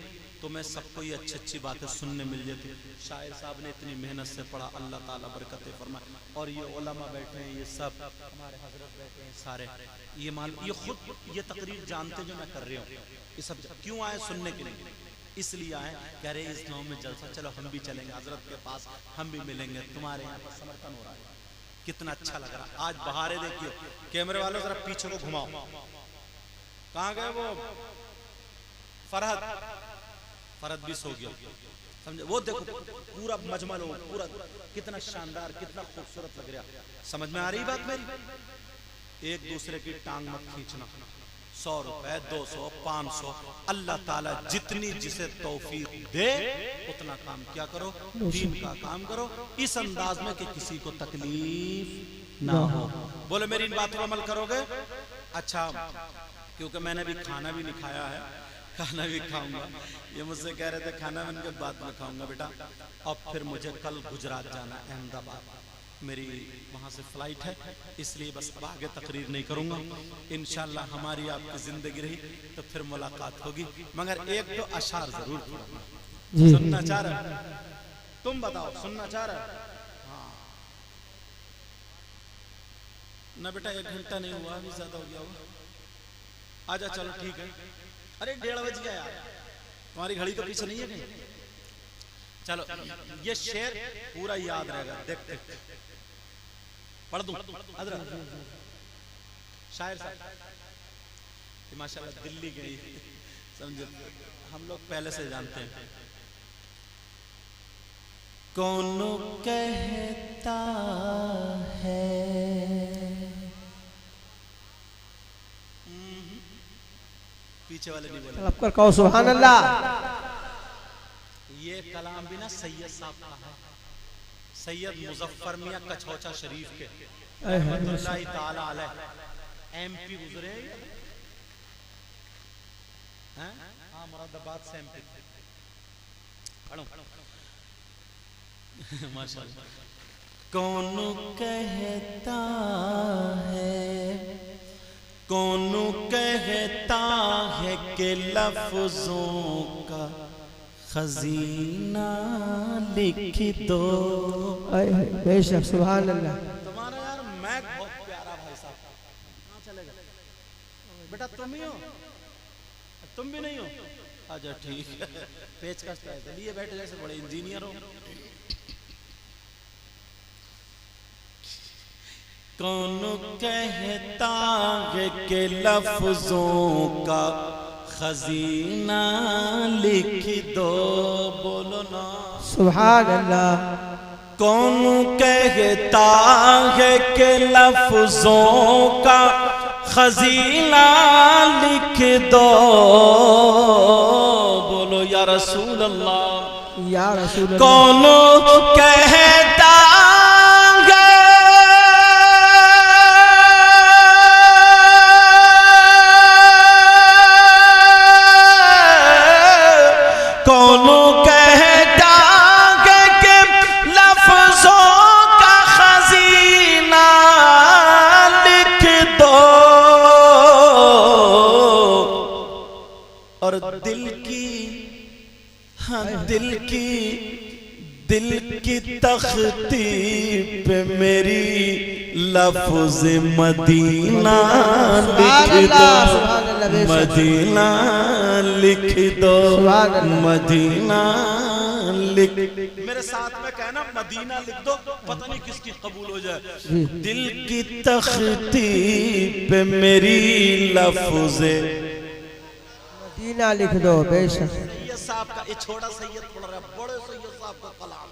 तुम्हें सबको ये अच्छी अच्छी बातें सुनने मिल जाती। शायर साहब ने इतनी मेहनत से पढ़ा, अल्लाह ताला बरकतें फरमाए। और ये उलमा बैठे हैं, ये सब हमारे हजरत बैठे हैं सारे, ये खुद ये तकरीर जानते जो मैं कर रही हूँ। ये सब क्यों आए? सुनने के लिए, इसलिए आए कह रहे इस गाँव में जलसा, चलो हम भी चलेंगे हजरत के पास, हम भी मिलेंगे, तुम्हारे यहाँ पर समर्थन हो रहा है। कितना अच्छा लग रहा है। आज बहारे देखिए, कैमरे वालों जरा पीछे को घुमाओ, कहाँ गए वो फरहद भी सो गया, समझे? वो देखो पूरा मजमल हो, पूरा कितना शानदार, कितना खूबसूरत लग रहा। समझ में आ रही बात मेरी? एक दूसरे की टांग मत खींचना। 100 रुपए, 200, 500, अल्लाह ताला जितनी जिसे तौफीक दे उतना काम क्या करो, दीन का काम करो, इस अंदाज में कि किसी को तकलीफ ना हो। बोलो मेरी इन बातों पर अमल करोगे? अच्छा, क्योंकि मैंने भी खाना भी नहीं खाया है, खाना भी खाऊंगा। ये मुझसे कह रहे थे खाना मैंने के बाद में खाऊंगा बेटा। अब फिर मुझे कल गुजरात जाना, अहमदाबाद, मेरी वहाँ से फ्लाइट है, इसलिए बस आगे तकरीर नहीं करूँगा। इंशाल्लाह हमारी आपकी ज़िंदगी रही तो फिर मुलाकात होगी। मगर एक तो अशार ज़रूर सुनना चाह रहा, तुम बताओ सुनना चाह रहा? हाँ ना बेटा, 1 घंटा नहीं हुआ, अभी ज़्यादा हो गया होगा। आजा चलो ठीक है। अरे 1:30 बज गया यार, तुम्हारी घड़ी तो पीछे नहीं है कहीं। चलो ये शेर पूरा याद रहेगा, देखते पढ़ दूं हजरत। शायर साहब माशाल्लाह दिल्ली गई, समझे, हम लोग पहले से जानते हैं। कौन कहता है, पीछे वाले नहीं बोले, तलब कर कहो सुभान अल्लाह। ये कलाम भी ना सैयद साहब का है, सैयद मुजफ्फर मियां कछौचा शरीफ के रहमतुल्लाहि ताला अलैह। एमपी गुजरे हैं, हाँ मुरादाबाद से एमपी। पढ़ो माशाल्लाह। कौन कहता है, कौन कहता है कि लफ्जों का खजीना लिख दो। बेशक सुभान अल्लाह। तुम्हारा यार मैं बहुत प्यारा भाई साहब, कहाँ चलेगा बेटा? तुम ही हो? तुम भी नहीं हो? अच्छा ठीक है, पेचकश पे लिए बैठे जैसे बड़े इंजीनियर हो। कौन कहता है कि लफ्जों का खजीना लिख दो, बोलो ना सुभान अल्लाह। कौन कहता है कि लफ्जों का खजीना लिख दो, बोलो या रसूल अल्लाह, या रसूल अल्लाह। कौन कहता दिल की तख्ती पे मेरी लफ्ज़ मदीना लिख दो। अल्लाह बेशक मदीना लिख दो, सुभान अल्लाह। मदीना लिख, मेरे साथ में कहना मदीना लिख दो, पता नहीं किसकी कबूल हो जाए। दिल की तख्ती पे मेरी लफ्ज़े मदीना लिख दो बेशक। सैयद साहब का, ये छोटा सैयद पढ़ रहा है, बड़े सैयद साहब का कलाम।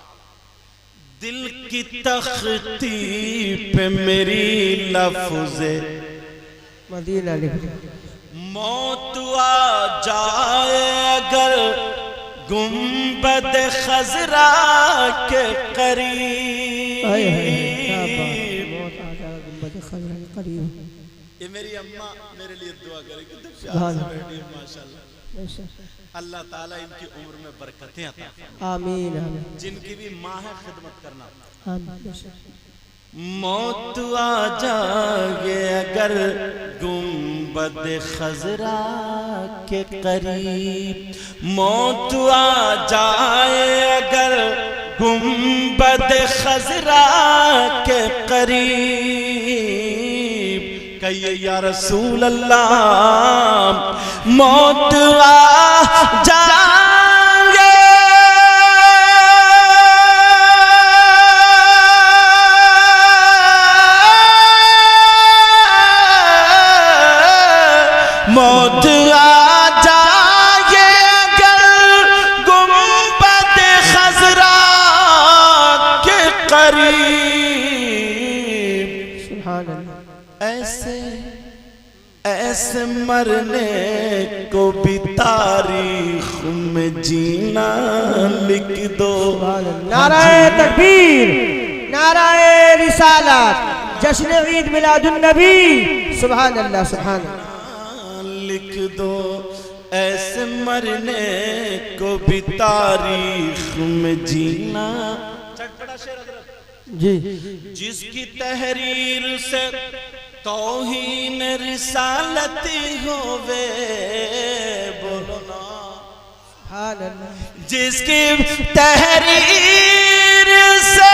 दिल की तख्ती पे मेरी लफ्ज़े मदीना लिख दो। मौत आ जाए अगर गुंबद खजरा के करीब। आए हाय क्या बात है, मौत आ जाए गुंबद खजरा के करीब। ये मेरी अम्मा मेरे लिए दुआ करेगी, तो प्यार सुभान से अल्लाह। बैठी है माशाल्लाह। बेशक। अल्लाह ताला इनकी उम्र में बरकतें अता फरमाए। आमीन आमीन जिनकी भी माँ है खिदमत करना। आमीन बेशक। मौत आ जाए अगर गुंबद खजरा के करीब, मौत आ जाए अगर गुंबद खजरा के करीब, कहिए या रसूल अल्लाह मौत आ जाएंगे, मौत आ जाए अगर गुंबद खजरा के करीब। सुभान अल्लाह। ऐसे ऐसे मरने को भी तारीख में जीना लिख दो। नाराए तकबीर, नाराए रिसालत, जश्न ईद मिलादुन नबी। सुभान अल्लाह सुभान अल्लाह। लिख दो ऐसे मरने को भी तारीख में जीना। चटपटा शेर हज़रत। जी जिसकी तहरीर से तौहीन रिसालती होवे, बोलो ना। सुभान अल्लाह। जिसकी तहरीर से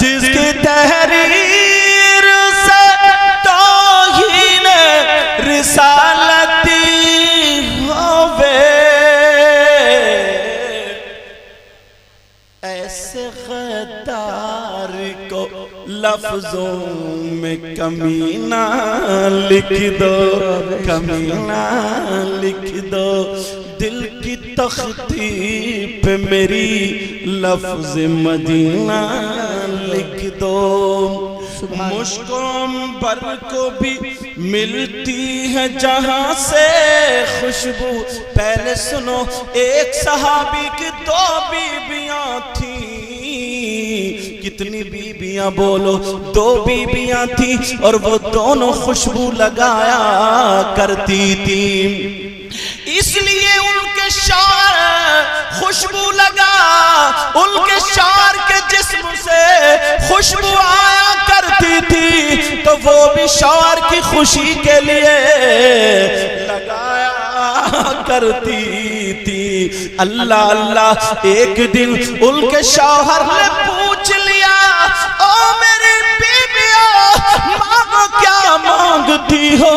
जिसकी तहरीर से तौहीन रिसालती होवे, ऐसे गद्दार को लफ्जों में कमीना लिख दो, कमीना लिख दो। दिल की तख्ती पे मेरी लफ्ज मदीना लिख दो। मुश्कों पर को भी मिलती है जहां से खुशबू। पहले सुनो, एक सहाबी की दो बीबियां थी। कितनी बीबियां बोलो? दो बीबियां थी और वो दोनों खुशबू लगाया करती थी, इसलिए उनके शार खुशबू लगा, उनके शार के जिस्म से खुशबू आया करती थी, तो वो भी शार की खुशी के लिए लगाया करती थी। अल्लाह अल्लाह। एक दिन उनके शौहर ने पूछ लिया, ओ मेरी बीबिया मांगो, क्या मांगती हो?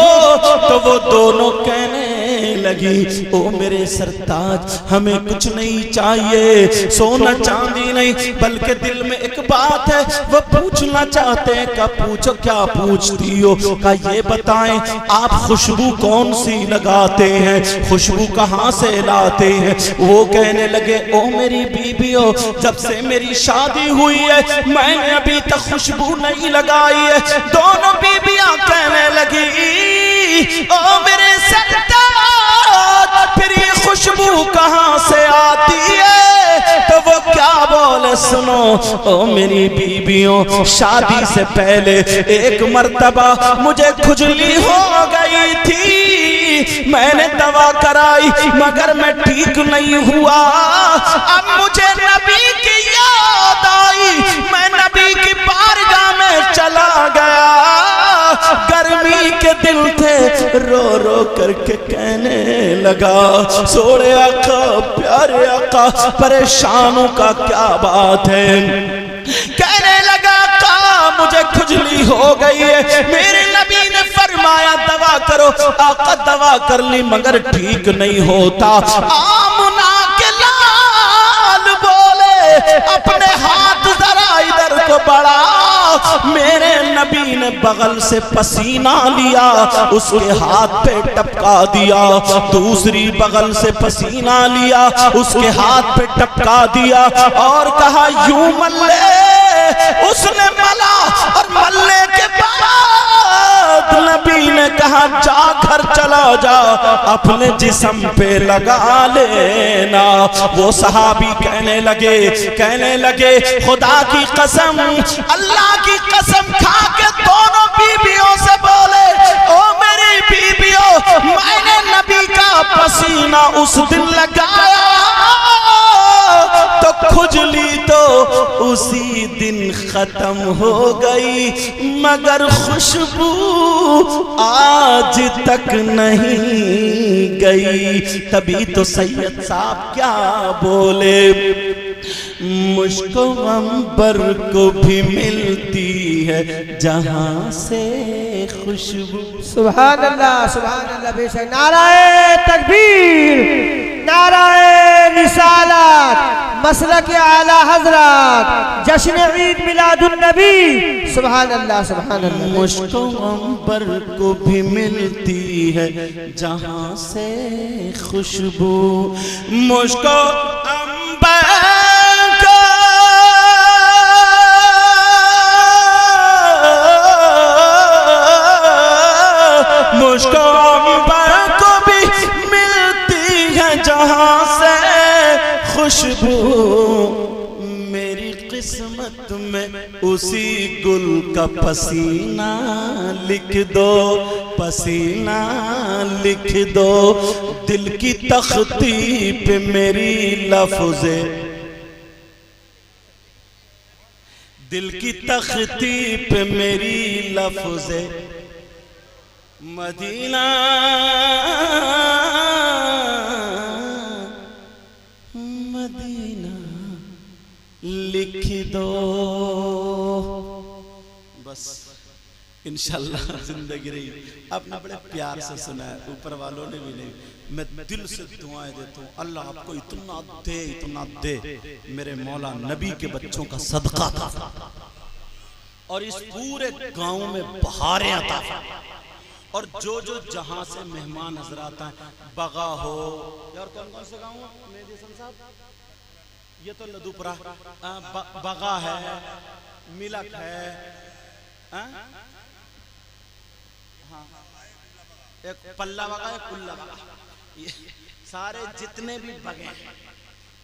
तो वो दोनों कहने लगी, ओ मेरे सरताज हमें कुछ नहीं चाहिए, सोना चांदी नहीं, बल्कि दिल में एक बात है वो पूछना चाहते हैं। का पूछो? क्या पूछती हो? का ये बताएं आप खुशबू कौन सी लगाते हैं, खुशबू कहाँ से लाते हैं? वो कहने लगे, ओ मेरी बीबियों जब से मेरी शादी हुई है मैंने अभी तक खुशबू नहीं लगाई है। दोनों बीबियां कहने लगी, ओ मेरे सरताज फिर ये खुशबू कहाँ से आती है? तो वो क्या बोले सुनो, ओ मेरी बीबियों शादी से पहले एक मर्तबा मुझे खुजली हो गई थी, मैंने दवा कराई मगर मैं ठीक नहीं हुआ। अब मुझे नबी की याद आई, मैं नबी की बारगाह में चला गया। गर्मी के दिन थे, रो रो करके कहने लगा, सोरे आका प्यारे आका परेशानों का क्या बात है? कहने लगा, मुझे खुजली हो गई है। मेरे नबी ने फरमाया दवा करो। आका दवा कर ली मगर ठीक नहीं होता। आमना के लाल बोले अपने हाथ जरा इधर को बढ़ा। मेरे नबी ने बगल से पसीना लिया, उसके हाथ पे टपका दिया। दूसरी बगल से पसीना लिया, उसके हाथ पे टपका दिया और कहा यूं मल्ले। उसने मला और मलने के बाद नबी ने कहा जा घर चला जा, अपने जिस्म पे लगा लेना। वो सहाबी कहने लगे खुदा की कसम, अल्लाह की कसम खा के दोनों बीबियों से बोले ओ मेरी बीबियों, मैंने नबी का पसीना उस दिन लगाया तो खुजली तो उसी दिन खत्म हो गई, मगर खुशबू आज तक नहीं गई। तभी तो सैयद साहब क्या बोले, मुझको अंबर को भी मिलती है जहां से खुशबू। सुभान अल्लाह बेशक। नाराए तकबीर, नाराए रिसालत, मसलक आला हजरत, जश्न ईद मिलादुन नबी। सुभान अल्लाह। मुझको अंबर को भी मिलती है जहां से खुशबू, मुझको अंबर मुझको अंबर को भी मिलती है जहां से खुशबू। मेरी किस्मत में उसी गुल का पसीना लिख दो, पसीना लिख दो। दिल की तख्ती पे मेरी लफ्ज़े, दिल की तख्ती पे मेरी लफ्ज़े मदीना मदीना लिख दो। बस इंशाल्लाह जिंदगी रही। आपने बड़े प्यार से सुना है, ऊपर वालों ने भी नहीं। मैं दिल से दुआएं देता हूँ अल्लाह आपको इतना दे मेरे मौला नबी के बच्चों का सदका था, और इस पूरे गांव में बहारें अता और जो जहां से मेहमान हजरात हैं, बगा हो यार, कौन से गाँव साहब, ये तो लदुपुरा, बगा है, मिलक है, हाँ? एक पल्ला बगा, एक कुल्ला बगा, ये सारे जितने भी बगे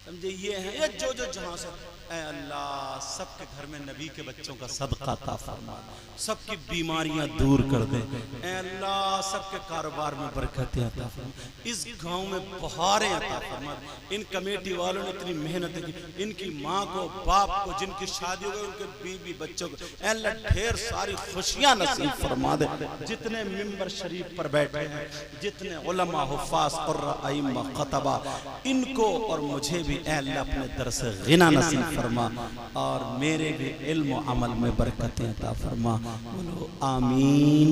समझे ये हैं, ये जो जहां से। ऐ अल्लाह सबके घर में नबी के बच्चों का सदका अता फरमा, सबकी बीमारियां दूर कर दे। ऐ अल्लाह सबके कारोबार में बरकतें अता फरमा, इस गांव में बहारें अता फरमा। इन कमेटी वालों ने इतनी मेहनत की, इनकी माँ को, बाप को, जिनकी शादी हो गई, उनके बीवी बच्चों को ऐ अल्लाह ढेर सारी खुशियां नसीब फरमा दे। जितने मिंबर शरीफ पर बैठे हैं, जितने उलमा, हुफ़ाज़, क़ुर्रा, अइम्मा, ख़तबा, इनको और मुझे भी ऐ अल्लाह अपने दर से गिना नसीब फरमा, और मेरे भी इल्म व अमल में बरकतें अता फरमा। बोलो आमीन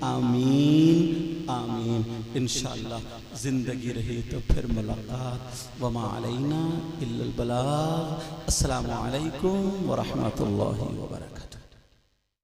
आमीन आमीन। इंशाअल्लाह जिंदगी रही तो फिर मुलाकात। वमा अलैना इल्लल बलाग। अस्सलामु अलैकुम व रहमतुल्लाहि व बरकातुहू।